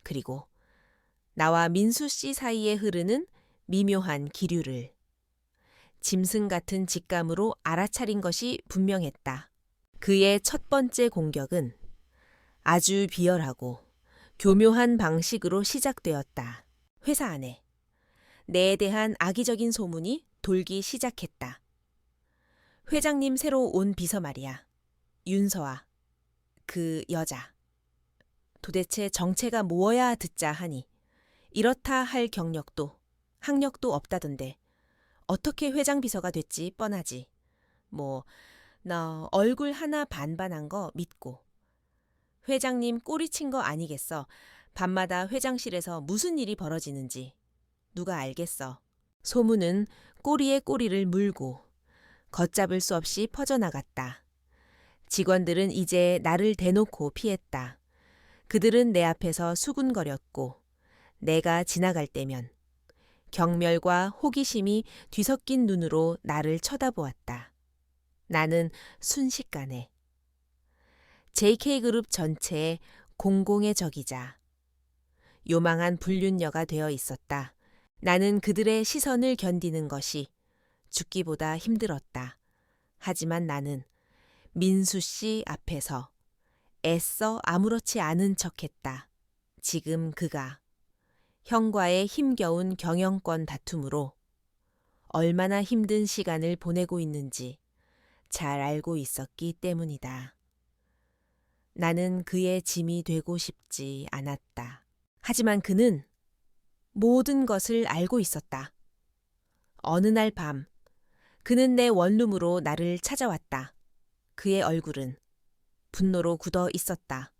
그리고 나와 민수 씨 사이에 흐르는 미묘한 기류를 짐승 같은 직감으로 알아차린 것이 분명했다. 그의 첫 번째 공격은 아주 비열하고 교묘한 방식으로 시작되었다. 회사 안에 내에 대한 악의적인 소문이 돌기 시작했다. 회장님 새로 온 비서 말이야. 윤서아, 그 여자. 도대체 정체가 무엇야 듣자 하니 이렇다 할 경력도 학력도 없다던데 어떻게 회장 비서가 됐지 뻔하지. 너 얼굴 하나 반반한 거 믿고. 회장님 꼬리친 거 아니겠어. 밤마다 회장실에서 무슨 일이 벌어지는지. 누가 알겠어. 소문은 꼬리에 꼬리를 물고 걷잡을 수 없이 퍼져나갔다. 직원들은 이제 나를 대놓고 피했다. 그들은 내 앞에서 수군거렸고 내가 지나갈 때면 경멸과 호기심이 뒤섞인 눈으로 나를 쳐다보았다. 나는 순식간에 JK그룹 전체의 공공의 적이자 요망한 불륜녀가 되어 있었다. 나는 그들의 시선을 견디는 것이 죽기보다 힘들었다. 하지만 나는 민수 씨 앞에서 애써 아무렇지 않은 척했다. 지금 그가 형과의 힘겨운 경영권 다툼으로 얼마나 힘든 시간을 보내고 있는지 잘 알고 있었기 때문이다. 나는 그의 짐이 되고 싶지 않았다. 하지만 그는 모든 것을 알고 있었다. 어느 날 밤, 그는 내 원룸으로 나를 찾아왔다. 그의 얼굴은 분노로 굳어 있었다.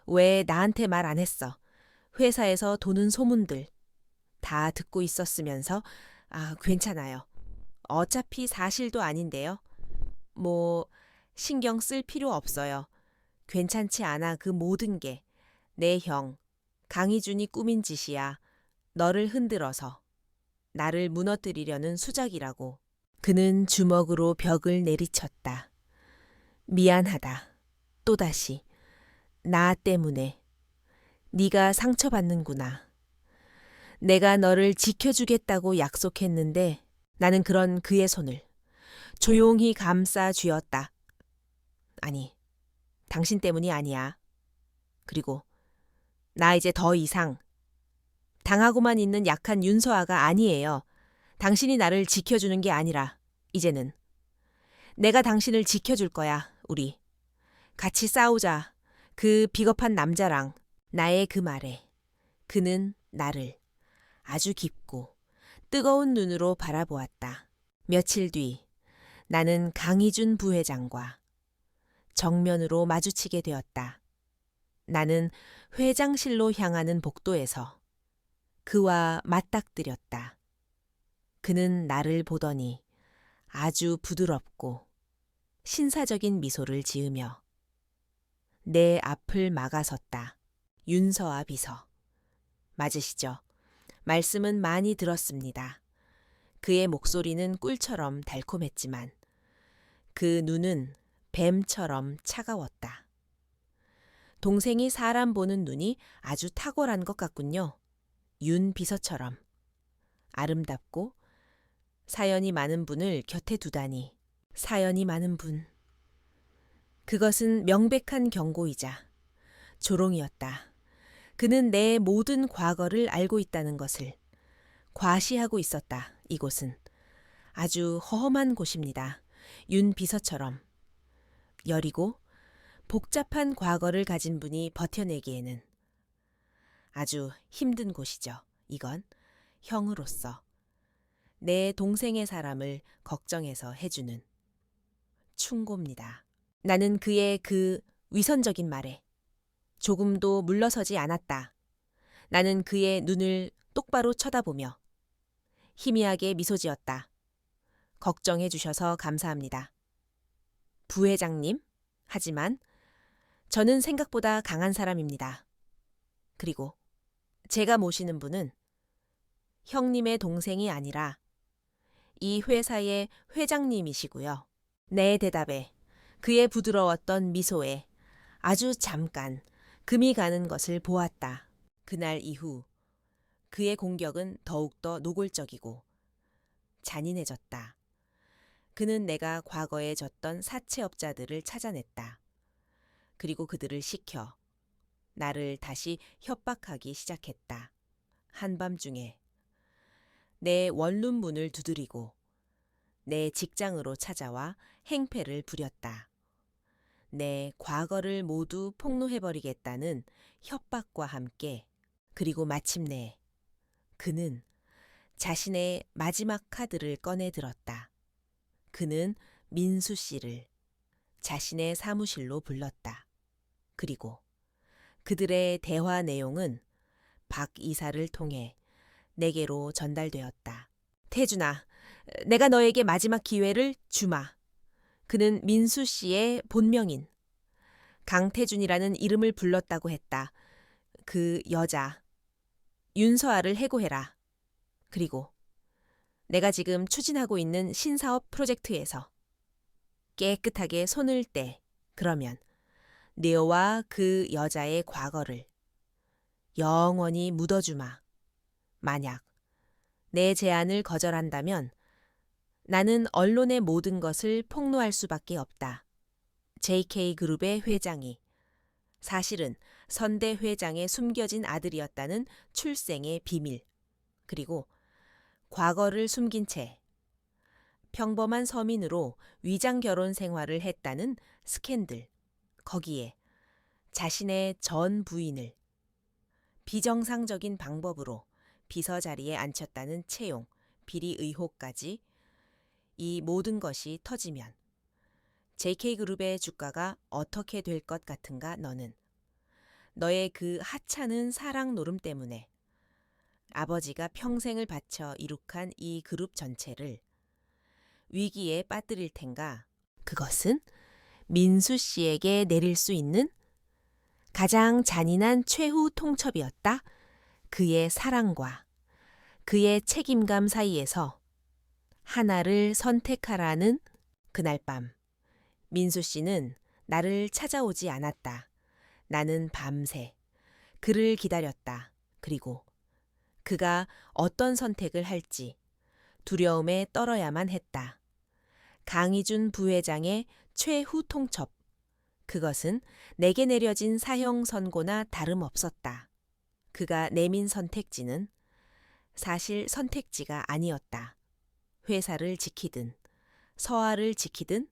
왜 나한테 말 안 했어? 회사에서 도는 소문들 다 듣고 있었으면서 괜찮아요. 어차피 사실도 아닌데요. 신경 쓸 필요 없어요. 괜찮지 않아 그 모든 게 내 형 강희준이 꾸민 짓이야. 너를 흔들어서 나를 무너뜨리려는 수작이라고. 그는 주먹으로 벽을 내리쳤다. 미안하다. 또다시 나 때문에 네가 상처받는구나. 내가 너를 지켜주겠다고 약속했는데 나는 그런 그의 손을 조용히 감싸 쥐었다. 아니, 당신 때문이 아니야. 그리고 나 이제 더 이상 당하고만 있는 약한 윤서아가 아니에요. 당신이 나를 지켜주는 게 아니라 이제는 내가 당신을 지켜줄 거야. 우리 같이 싸우자. 그 비겁한 남자랑. 나의 그 말에 그는 나를 아주 깊고 뜨거운 눈으로 바라보았다. 며칠 뒤 나는 강희준 부회장과 정면으로 마주치게 되었다. 나는 회장실로 향하는 복도에서 그와 맞닥뜨렸다. 그는 나를 보더니 아주 부드럽고 신사적인 미소를 지으며 내 앞을 막아섰다. 윤서아 비서. 맞으시죠? 말씀은 많이 들었습니다. 그의 목소리는 꿀처럼 달콤했지만 그 눈은 뱀처럼 차가웠다. 동생이 사람 보는 눈이 아주 탁월한 것 같군요. 윤 비서처럼. 아름답고 사연이 많은 분을 곁에 두다니. 사연이 많은 분. 그것은 명백한 경고이자 조롱이었다. 그는 내 모든 과거를 알고 있다는 것을 과시하고 있었다. 이곳은 아주 허험한 곳입니다. 윤 비서처럼 여리고 복잡한 과거를 가진 분이 버텨내기에는 아주 힘든 곳이죠. 이건 형으로서 내 동생의 사람을 걱정해서 해주는 충고입니다. 나는 그의 그 위선적인 말에 조금도 물러서지 않았다. 나는 그의 눈을 똑바로 쳐다보며 희미하게 미소 지었다. 걱정해 주셔서 감사합니다. 부회장님, 하지만 저는 생각보다 강한 사람입니다. 그리고 제가 모시는 분은 형님의 동생이 아니라 이 회사의 회장님이시고요. 내 대답에 그의 부드러웠던 미소에 아주 잠깐 금이 가는 것을 보았다. 그날 이후 그의 공격은 더욱더 노골적이고 잔인해졌다. 그는 내가 과거에 졌던 사채업자들을 찾아냈다. 그리고 그들을 시켜 나를 다시 협박하기 시작했다. 한밤중에 내 원룸 문을 두드리고 내 직장으로 찾아와 행패를 부렸다. 내 과거를 모두 폭로해버리겠다는 협박과 함께 그리고 마침내 그는 자신의 마지막 카드를 꺼내 들었다. 그는 민수 씨를 자신의 사무실로 불렀다. 그리고 그들의 대화 내용은 박 이사를 통해 내게로 전달되었다. 태준아, 내가 너에게 마지막 기회를 주마. 그는 민수 씨의 본명인 강태준이라는 이름을 불렀다고 했다. 그 여자 윤서아를 해고해라. 그리고 내가 지금 추진하고 있는 신사업 프로젝트에서 깨끗하게 손을 떼. 그러면 네오와 그 여자의 과거를 영원히 묻어주마. 만약 내 제안을 거절한다면 나는 언론의 모든 것을 폭로할 수밖에 없다. JK그룹의 회장이 사실은 선대 회장의 숨겨진 아들이었다는 출생의 비밀, 그리고 과거를 숨긴 채 평범한 서민으로 위장 결혼 생활을 했다는 스캔들, 거기에 자신의 전 부인을 비정상적인 방법으로 비서 자리에 앉혔다는 채용, 비리 의혹까지 이 모든 것이 터지면 JK그룹의 주가가 어떻게 될 것 같은가 너는? 너의 그 하찮은 사랑 노름 때문에 아버지가 평생을 바쳐 이룩한 이 그룹 전체를 위기에 빠뜨릴 텐가? 그것은 민수 씨에게 내릴 수 있는 가장 잔인한 최후 통첩이었다. 그의 사랑과 그의 책임감 사이에서 하나를 선택하라는 그날 밤. 민수 씨는 나를 찾아오지 않았다. 나는 밤새 그를 기다렸다. 그리고 그가 어떤 선택을 할지 두려움에 떨어야만 했다. 강희준 부회장의 최후 통첩. 그것은 내게 내려진 사형 선고나 다름없었다. 그가 내민 선택지는 사실 선택지가 아니었다. 회사를 지키든 서아를 지키든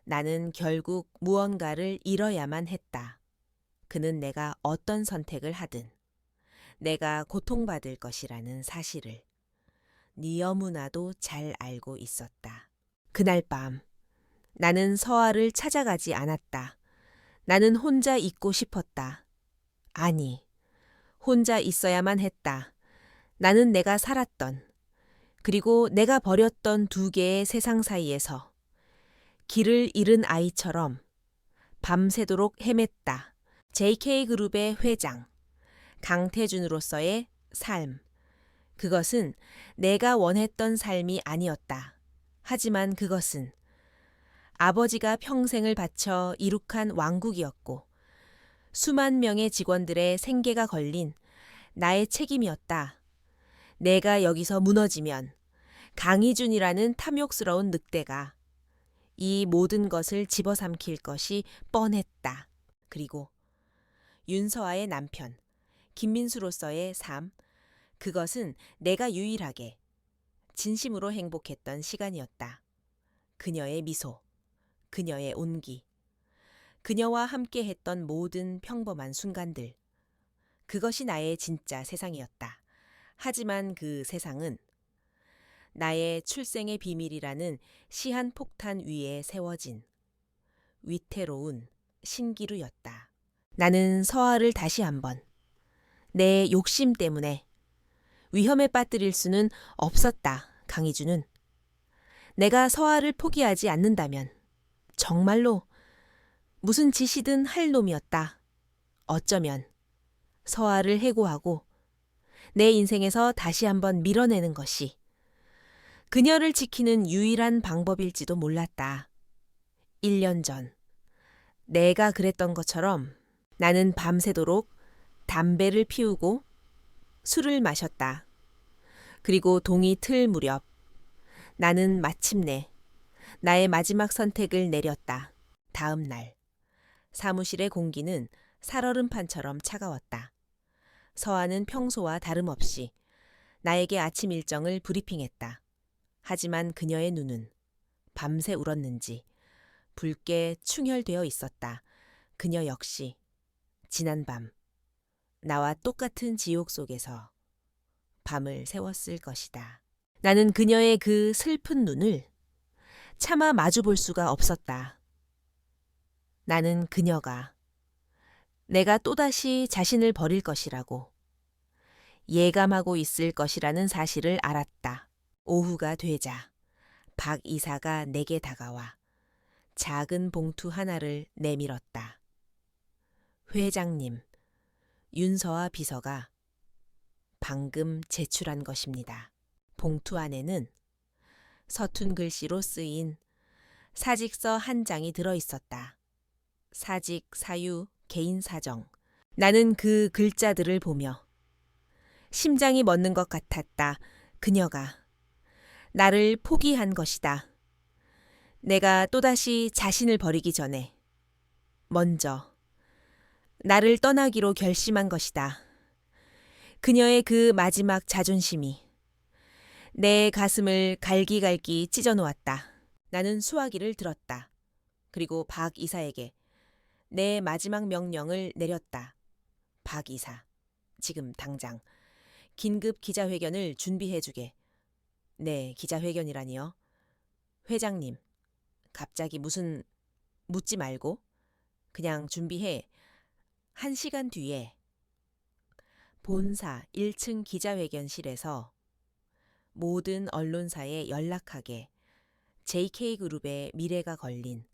나는 결국 무언가를 잃어야만 했다. 그는 내가 어떤 선택을 하든 내가 고통받을 것이라는 사실을 너무나도 잘 알고 있었다. 그날 밤 나는 서아를 찾아가지 않았다. 나는 혼자 있고 싶었다. 아니, 혼자 있어야만 했다. 나는 내가 살았던, 그리고 내가 버렸던 두 개의 세상 사이에서 길을 잃은 아이처럼 밤새도록 헤맸다. JK그룹의 회장, 강태준으로서의 삶. 그것은 내가 원했던 삶이 아니었다. 하지만 그것은 아버지가 평생을 바쳐 이룩한 왕국이었고 수만 명의 직원들의 생계가 걸린 나의 책임이었다. 내가 여기서 무너지면 강희준이라는 탐욕스러운 늑대가 이 모든 것을 집어삼킬 것이 뻔했다. 그리고 윤서아의 남편, 김민수로서의 삶, 그것은 내가 유일하게 진심으로 행복했던 시간이었다. 그녀의 미소, 그녀의 온기, 그녀와 함께 했던 모든 평범한 순간들. 그것이 나의 진짜 세상이었다. 하지만 그 세상은 나의 출생의 비밀이라는 시한폭탄 위에 세워진 위태로운 신기루였다. 나는 서아를 다시 한번 내 욕심 때문에 위험에 빠뜨릴 수는 없었다. 강희준은. 내가 서아를 포기하지 않는다면 정말로 무슨 짓이든 할 놈이었다. 어쩌면 서아를 해고하고 내 인생에서 다시 한번 밀어내는 것이 그녀를 지키는 유일한 방법일지도 몰랐다. 1년 전 내가 그랬던 것처럼 나는 밤새도록 담배를 피우고 술을 마셨다. 그리고 동이 틀 무렵 나는 마침내 나의 마지막 선택을 내렸다. 다음 날 사무실의 공기는 살얼음판처럼 차가웠다. 서아는 평소와 다름없이 나에게 아침 일정을 브리핑했다. 하지만 그녀의 눈은 밤새 울었는지 붉게 충혈되어 있었다. 그녀 역시 지난밤 나와 똑같은 지옥 속에서 밤을 새웠을 것이다. 나는 그녀의 그 슬픈 눈을 차마 마주볼 수가 없었다. 나는 그녀가 내가 또다시 자신을 버릴 것이라고 예감하고 있을 것이라는 사실을 알았다. 오후가 되자 박 이사가 내게 다가와 작은 봉투 하나를 내밀었다. 회장님, 윤서아 비서가 방금 제출한 것입니다. 봉투 안에는 서툰 글씨로 쓰인 사직서 한 장이 들어 있었다. 사직, 사유, 개인 사정. 나는 그 글자들을 보며 심장이 멎는 것 같았다. 그녀가 나를 포기한 것이다. 내가 또다시 자신을 버리기 전에 먼저 나를 떠나기로 결심한 것이다. 그녀의 그 마지막 자존심이 내 가슴을 갈기갈기 찢어놓았다. 나는 수화기를 들었다. 그리고 박 이사에게 내 마지막 명령을 내렸다. 박 이사, 지금 당장 긴급 기자회견을 준비해주게. 네, 기자회견이라니요. 회장님, 갑자기 무슨 묻지 말고 그냥 준비해. 1시간 뒤에 본사 1층 기자회견실에서 모든 언론사에 연락하게 JK그룹의 미래가 걸린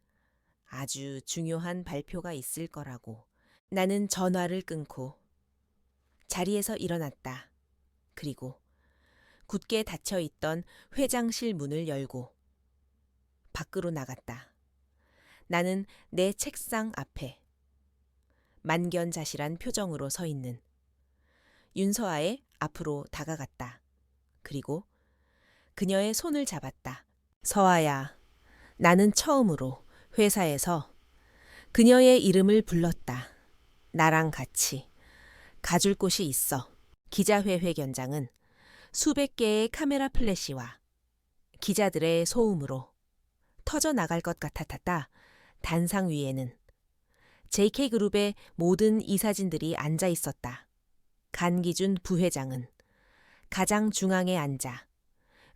아주 중요한 발표가 있을 거라고. 나는 전화를 끊고 자리에서 일어났다. 그리고 굳게 닫혀있던 회장실 문을 열고 밖으로 나갔다. 나는 내 책상 앞에 만견자실한 표정으로 서 있는 윤서아의 앞으로 다가갔다. 그리고 그녀의 손을 잡았다. 서아야, 나는 처음으로 회사에서 그녀의 이름을 불렀다. 나랑 같이 가줄 곳이 있어. 기자회 회견장은 수백 개의 카메라 플래시와 기자들의 소음으로 터져 나갈 것 같았다. 단상 위에는 JK그룹의 모든 이사진들이 앉아 있었다. 간기준 부회장은 가장 중앙에 앉아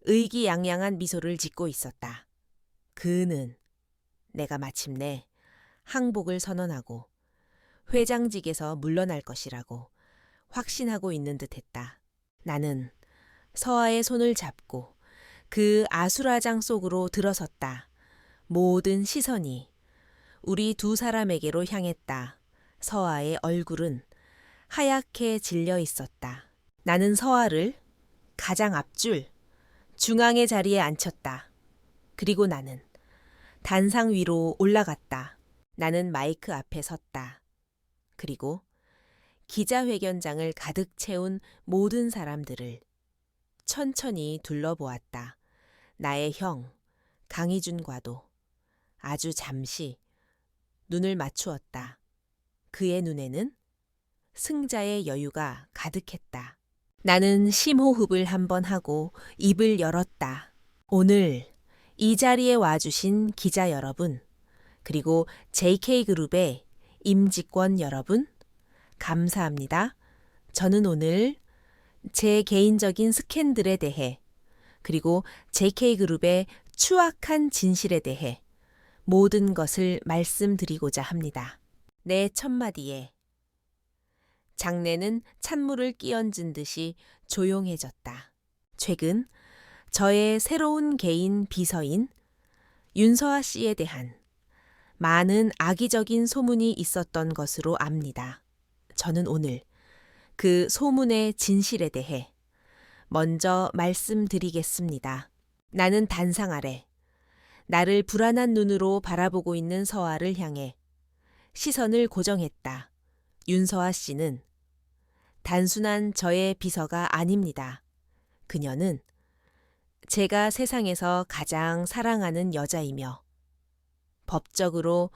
의기양양한 미소를 짓고 있었다. 그는 내가 마침내 항복을 선언하고 회장직에서 물러날 것이라고 확신하고 있는 듯했다. 나는 서아의 손을 잡고 그 아수라장 속으로 들어섰다. 모든 시선이 우리 두 사람에게로 향했다. 서아의 얼굴은 하얗게 질려 있었다. 나는 서아를 가장 앞줄 중앙의 자리에 앉혔다. 그리고 나는 단상 위로 올라갔다. 나는 마이크 앞에 섰다. 그리고 기자회견장을 가득 채운 모든 사람들을 천천히 둘러보았다. 나의 형 강희준과도 아주 잠시 눈을 맞추었다. 그의 눈에는 승자의 여유가 가득했다. 나는 심호흡을 한번 하고 입을 열었다. 오늘 이 자리에 와주신 기자 여러분, 그리고 JK그룹의 임직원 여러분, 감사합니다. 저는 오늘 제 개인적인 스캔들에 대해, 그리고 JK그룹의 추악한 진실에 대해 모든 것을 말씀드리고자 합니다. 내 첫마디에 장내는 찬물을 끼얹은 듯이 조용해졌다. 최근 저의 새로운 개인 비서인 윤서아 씨에 대한 많은 악의적인 소문이 있었던 것으로 압니다. 저는 오늘 그 소문의 진실에 대해 먼저 말씀드리겠습니다. 나는 단상 아래 나를 불안한 눈으로 바라보고 있는 서아를 향해 시선을 고정했다. 윤서아 씨는 단순한 저의 비서가 아닙니다. 그녀는 제가 세상에서 가장 사랑하는 여자이며 법적으로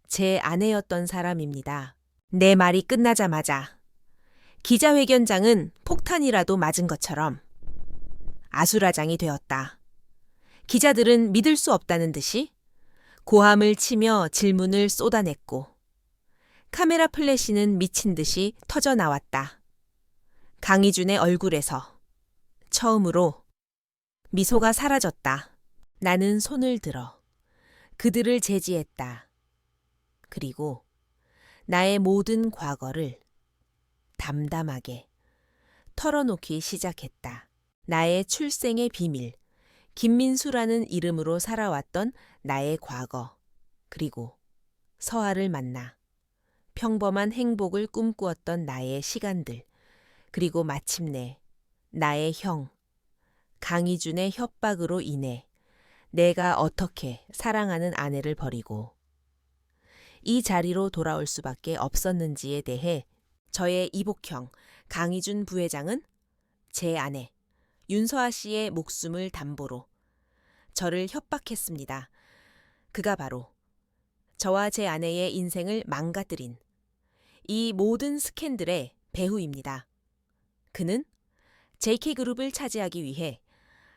제 아내였던 사람입니다. 내 말이 끝나자마자 기자회견장은 폭탄이라도 맞은 것처럼 아수라장이 되었다. 기자들은 믿을 수 없다는 듯이 고함을 치며 질문을 쏟아냈고 카메라 플래시는 미친 듯이 터져 나왔다. 강희준의 얼굴에서 처음으로 미소가 사라졌다. 나는 손을 들어 그들을 제지했다. 그리고 나의 모든 과거를 담담하게 털어놓기 시작했다. 나의 출생의 비밀, 김민수라는 이름으로 살아왔던 나의 과거, 그리고 서아를 만나 평범한 행복을 꿈꾸었던 나의 시간들, 그리고 마침내 나의 형, 강희준의 협박으로 인해 내가 어떻게 사랑하는 아내를 버리고 이 자리로 돌아올 수밖에 없었는지에 대해 저의 이복형 강희준 부회장은 제 아내 윤서아 씨의 목숨을 담보로 저를 협박했습니다. 그가 바로 저와 제 아내의 인생을 망가뜨린 이 모든 스캔들의 배후입니다. 그는 JK그룹을 차지하기 위해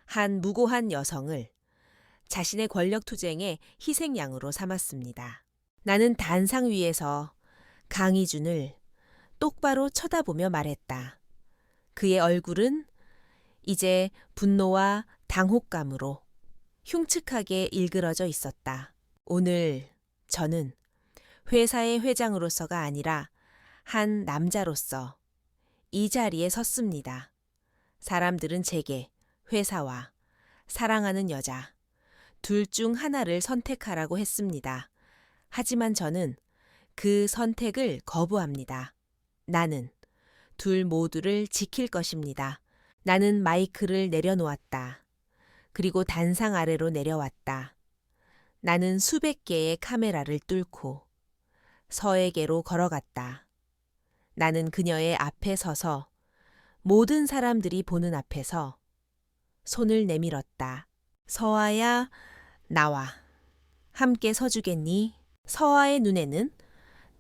한 무고한 여성을 자신의 권력 투쟁의 희생양으로 삼았습니다. 나는 단상 위에서 강희준을 똑바로 쳐다보며 말했다. 그의 얼굴은 이제 분노와 당혹감으로 흉측하게 일그러져 있었다. 오늘 저는 회사의 회장으로서가 아니라 한 남자로서 이 자리에 섰습니다. 사람들은 제게 회사와 사랑하는 여자 둘 중 하나를 선택하라고 했습니다. 하지만 저는 그 선택을 거부합니다. 나는 둘 모두를 지킬 것입니다. 나는 마이크를 내려놓았다. 그리고 단상 아래로 내려왔다. 나는 수백 개의 카메라를 뚫고 서에게로 걸어갔다. 나는 그녀의 앞에 서서 모든 사람들이 보는 앞에서 손을 내밀었다. 서아야, 나와 함께 서주겠니? 서아의 눈에는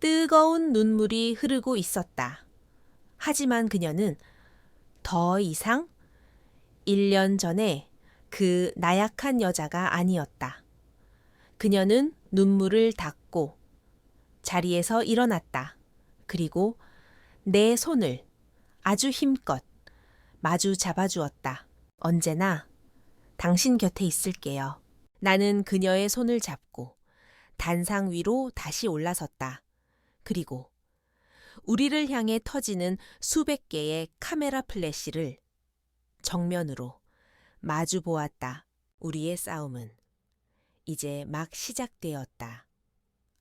뜨거운 눈물이 흐르고 있었다. 하지만 그녀는 더 이상 1년 전에 그 나약한 여자가 아니었다. 그녀는 눈물을 닦고 자리에서 일어났다. 그리고 내 손을 아주 힘껏 마주 잡아주었다. 언제나 당신 곁에 있을게요. 나는 그녀의 손을 잡고 단상 위로 다시 올라섰다. 그리고 우리를 향해 터지는 수백 개의 카메라 플래시를 정면으로 마주 보았다. 우리의 싸움은 이제 막 시작되었다.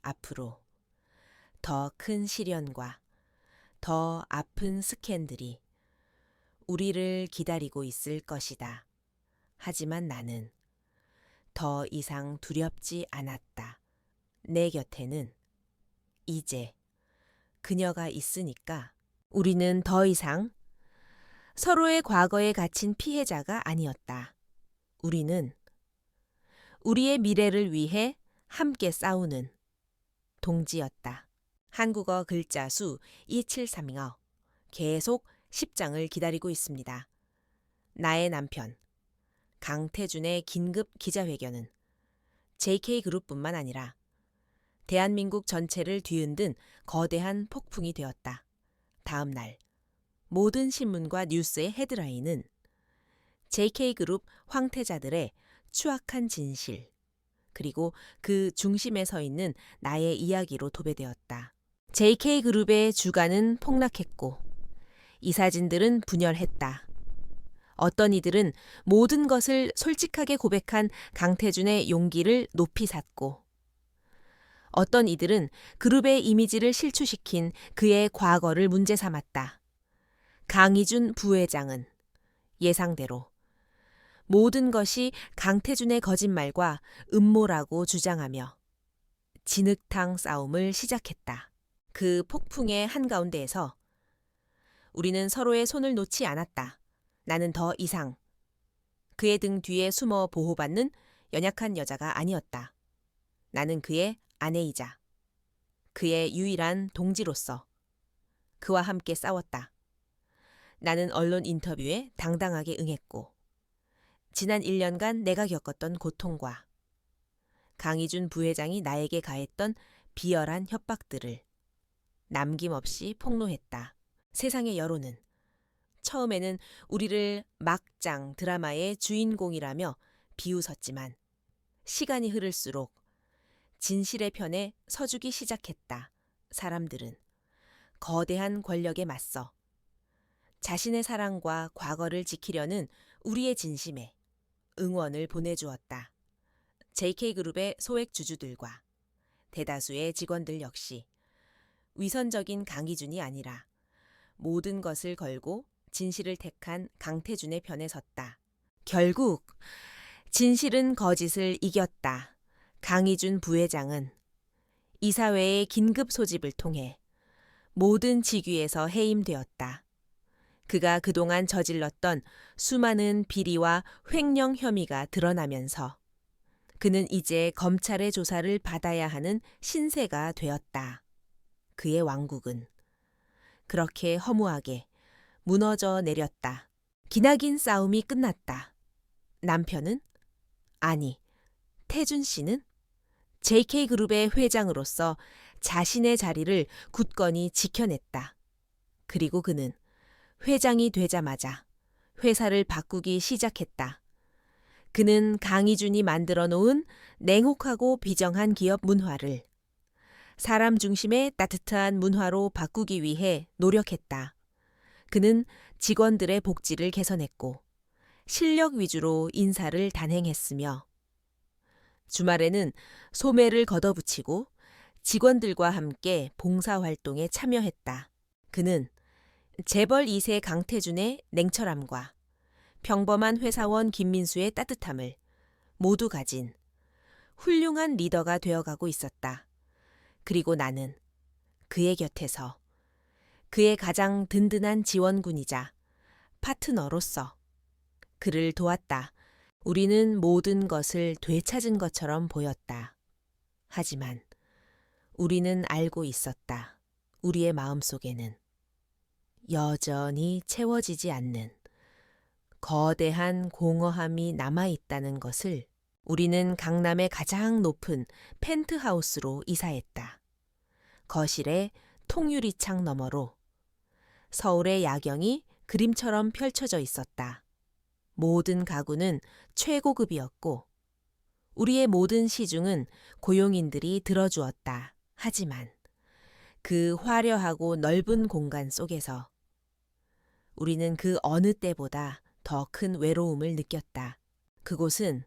앞으로 더 큰 시련과 더 아픈 스캔들이 우리를 기다리고 있을 것이다. 하지만 나는 더 이상 두렵지 않았다. 내 곁에는 이제 그녀가 있으니까 우리는 더 이상 서로의 과거에 갇힌 피해자가 아니었다. 우리는 우리의 미래를 위해 함께 싸우는 동지였다. 한국어 글자 수 2730 계속 10장을 기다리고 있습니다. 나의 남편 강태준의 긴급 기자회견은 JK그룹뿐만 아니라 대한민국 전체를 뒤흔든 거대한 폭풍이 되었다. 다음 날 모든 신문과 뉴스의 헤드라인은 JK그룹 황태자들의 추악한 진실, 그리고 그 중심에 서 있는 나의 이야기로 도배되었다. JK그룹의 주가는 폭락했고 이사진들은 분열했다. 어떤 이들은 모든 것을 솔직하게 고백한 강태준의 용기를 높이 샀고 어떤 이들은 그룹의 이미지를 실추시킨 그의 과거를 문제 삼았다. 강희준 부회장은 예상대로 모든 것이 강태준의 거짓말과 음모라고 주장하며 진흙탕 싸움을 시작했다. 그 폭풍의 한가운데에서 우리는 서로의 손을 놓지 않았다. 나는 더 이상 그의 등 뒤에 숨어 보호받는 연약한 여자가 아니었다. 나는 그의 아내이자 그의 유일한 동지로서 그와 함께 싸웠다. 나는 언론 인터뷰에 당당하게 응했고 지난 1년간 내가 겪었던 고통과 강희준 부회장이 나에게 가했던 비열한 협박들을 남김없이 폭로했다. 세상의 여론은 처음에는 우리를 막장 드라마의 주인공이라며 비웃었지만 시간이 흐를수록 진실의 편에 서주기 시작했다. 사람들은 거대한 권력에 맞서 자신의 사랑과 과거를 지키려는 우리의 진심에 응원을 보내주었다. JK그룹의 소액 주주들과 대다수의 직원들 역시 위선적인 강희준이 아니라 모든 것을 걸고 진실을 택한 강태준의 편에 섰다. 결국 진실은 거짓을 이겼다. 강희준 부회장은 이사회의 긴급 소집을 통해 모든 직위에서 해임되었다. 그가 그동안 저질렀던 수많은 비리와 횡령 혐의가 드러나면서 그는 이제 검찰의 조사를 받아야 하는 신세가 되었다. 그의 왕국은 그렇게 허무하게 무너져 내렸다. 기나긴 싸움이 끝났다. 남편은? 아니, 태준 씨는? JK그룹의 회장으로서 자신의 자리를 굳건히 지켜냈다. 그리고 그는 회장이 되자마자 회사를 바꾸기 시작했다. 그는 강희준이 만들어 놓은 냉혹하고 비정한 기업 문화를 사람 중심의 따뜻한 문화로 바꾸기 위해 노력했다. 그는 직원들의 복지를 개선했고 실력 위주로 인사를 단행했으며 주말에는 소매를 걷어붙이고 직원들과 함께 봉사활동에 참여했다. 그는 재벌 2세 강태준의 냉철함과 평범한 회사원 김민수의 따뜻함을 모두 가진 훌륭한 리더가 되어가고 있었다. 그리고 나는 그의 곁에서 그의 가장 든든한 지원군이자 파트너로서 그를 도왔다. 우리는 모든 것을 되찾은 것처럼 보였다. 하지만 우리는 알고 있었다. 우리의 마음속에는 여전히 채워지지 않는 거대한 공허함이 남아있다는 것을. 우리는 강남의 가장 높은 펜트하우스로 이사했다. 거실의 통유리창 너머로 서울의 야경이 그림처럼 펼쳐져 있었다. 모든 가구는 최고급이었고 우리의 모든 시중은 고용인들이 들어주었다. 하지만 그 화려하고 넓은 공간 속에서 우리는 그 어느 때보다 더 큰 외로움을 느꼈다. 그곳은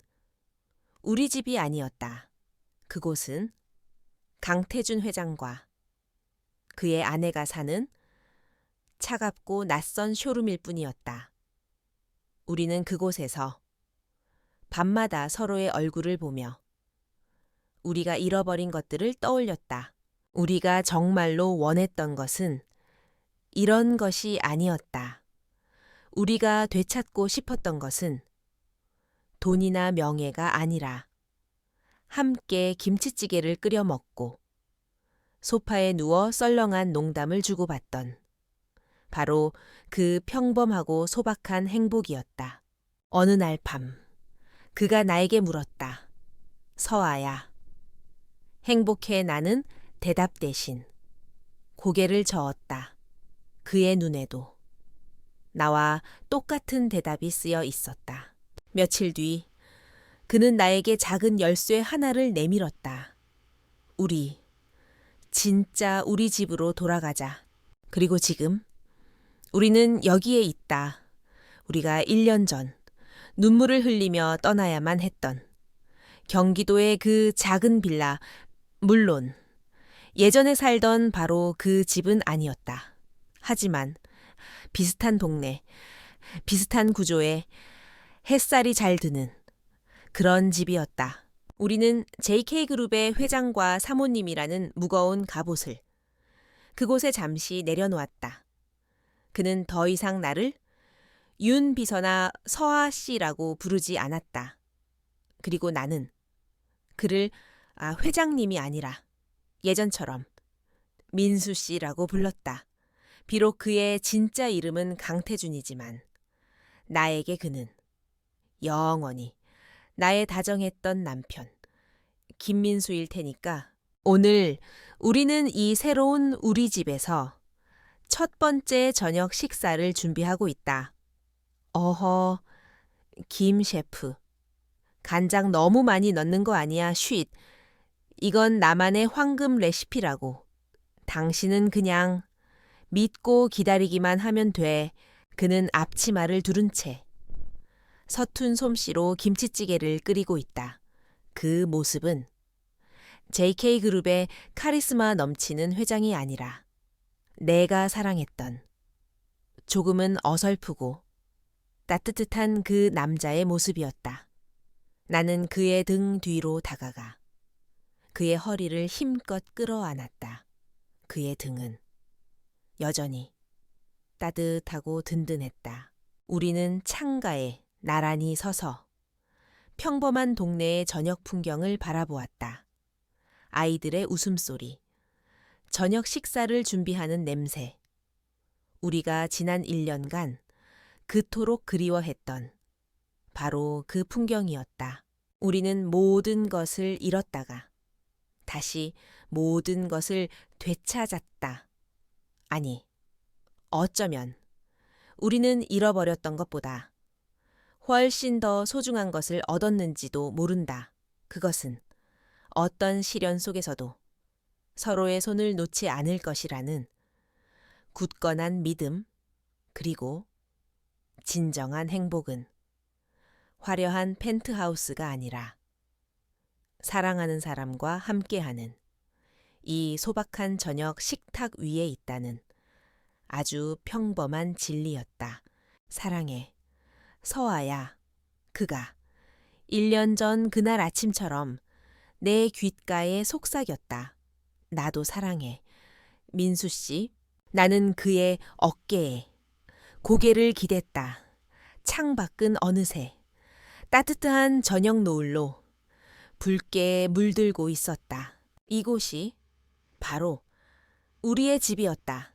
우리 집이 아니었다. 그곳은 강태준 회장과 그의 아내가 사는 차갑고 낯선 쇼룸일 뿐이었다. 우리는 그곳에서 밤마다 서로의 얼굴을 보며 우리가 잃어버린 것들을 떠올렸다. 우리가 정말로 원했던 것은 이런 것이 아니었다. 우리가 되찾고 싶었던 것은 돈이나 명예가 아니라 함께 김치찌개를 끓여 먹고 소파에 누워 썰렁한 농담을 주고받던 바로 그 평범하고 소박한 행복이었다. 어느 날 밤 그가 나에게 물었다. 서아야. 행복해. 나는 대답 대신 고개를 저었다. 그의 눈에도 나와 똑같은 대답이 쓰여 있었다. 며칠 뒤 그는 나에게 작은 열쇠 하나를 내밀었다. 진짜 우리 집으로 돌아가자. 그리고 지금 우리는 여기에 있다. 우리가 1년 전 눈물을 흘리며 떠나야만 했던 경기도의 그 작은 빌라, 물론 예전에 살던 바로 그 집은 아니었다. 하지만 비슷한 동네, 비슷한 구조에 햇살이 잘 드는 그런 집이었다. 우리는 JK그룹의 회장과 사모님이라는 무거운 갑옷을 그곳에 잠시 내려놓았다. 그는 더 이상 나를 윤 비서나 서아 씨라고 부르지 않았다. 그리고 나는 그를 회장님이 아니라 예전처럼 민수 씨라고 불렀다. 비록 그의 진짜 이름은 강태준이지만 나에게 그는 영원히 나의 다정했던 남편 김민수일 테니까 오늘 우리는 이 새로운 우리 집에서 첫 번째 저녁 식사를 준비하고 있다. 어허, 김 셰프. 간장 너무 많이 넣는 거 아니야, 쉿. 이건 나만의 황금 레시피라고. 당신은 그냥 믿고 기다리기만 하면 돼. 그는 앞치마를 두른 채 서툰 솜씨로 김치찌개를 끓이고 있다. 그 모습은 JK그룹의 카리스마 넘치는 회장이 아니라 내가 사랑했던 조금은 어설프고 따뜻한 그 남자의 모습이었다. 나는 그의 등 뒤로 다가가 그의 허리를 힘껏 끌어안았다. 그의 등은 여전히 따뜻하고 든든했다. 우리는 창가에 나란히 서서 평범한 동네의 저녁 풍경을 바라보았다. 아이들의 웃음소리, 저녁 식사를 준비하는 냄새, 우리가 지난 1년간 그토록 그리워했던 바로 그 풍경이었다. 우리는 모든 것을 잃었다가 다시 모든 것을 되찾았다. 아니, 어쩌면 우리는 잃어버렸던 것보다 훨씬 더 소중한 것을 얻었는지도 모른다. 그것은 어떤 시련 속에서도 서로의 손을 놓지 않을 것이라는 굳건한 믿음, 그리고 진정한 행복은 화려한 펜트하우스가 아니라 사랑하는 사람과 함께하는 이 소박한 저녁 식탁 위에 있다는 아주 평범한 진리였다. 사랑해, 서아야. 그가 1년 전 그날 아침처럼 내 귓가에 속삭였다. 나도 사랑해, 민수 씨. 나는 그의 어깨에 고개를 기댔다. 창밖은 어느새 따뜻한 저녁 노을로 붉게 물들고 있었다. 이곳이 바로 우리의 집이었다.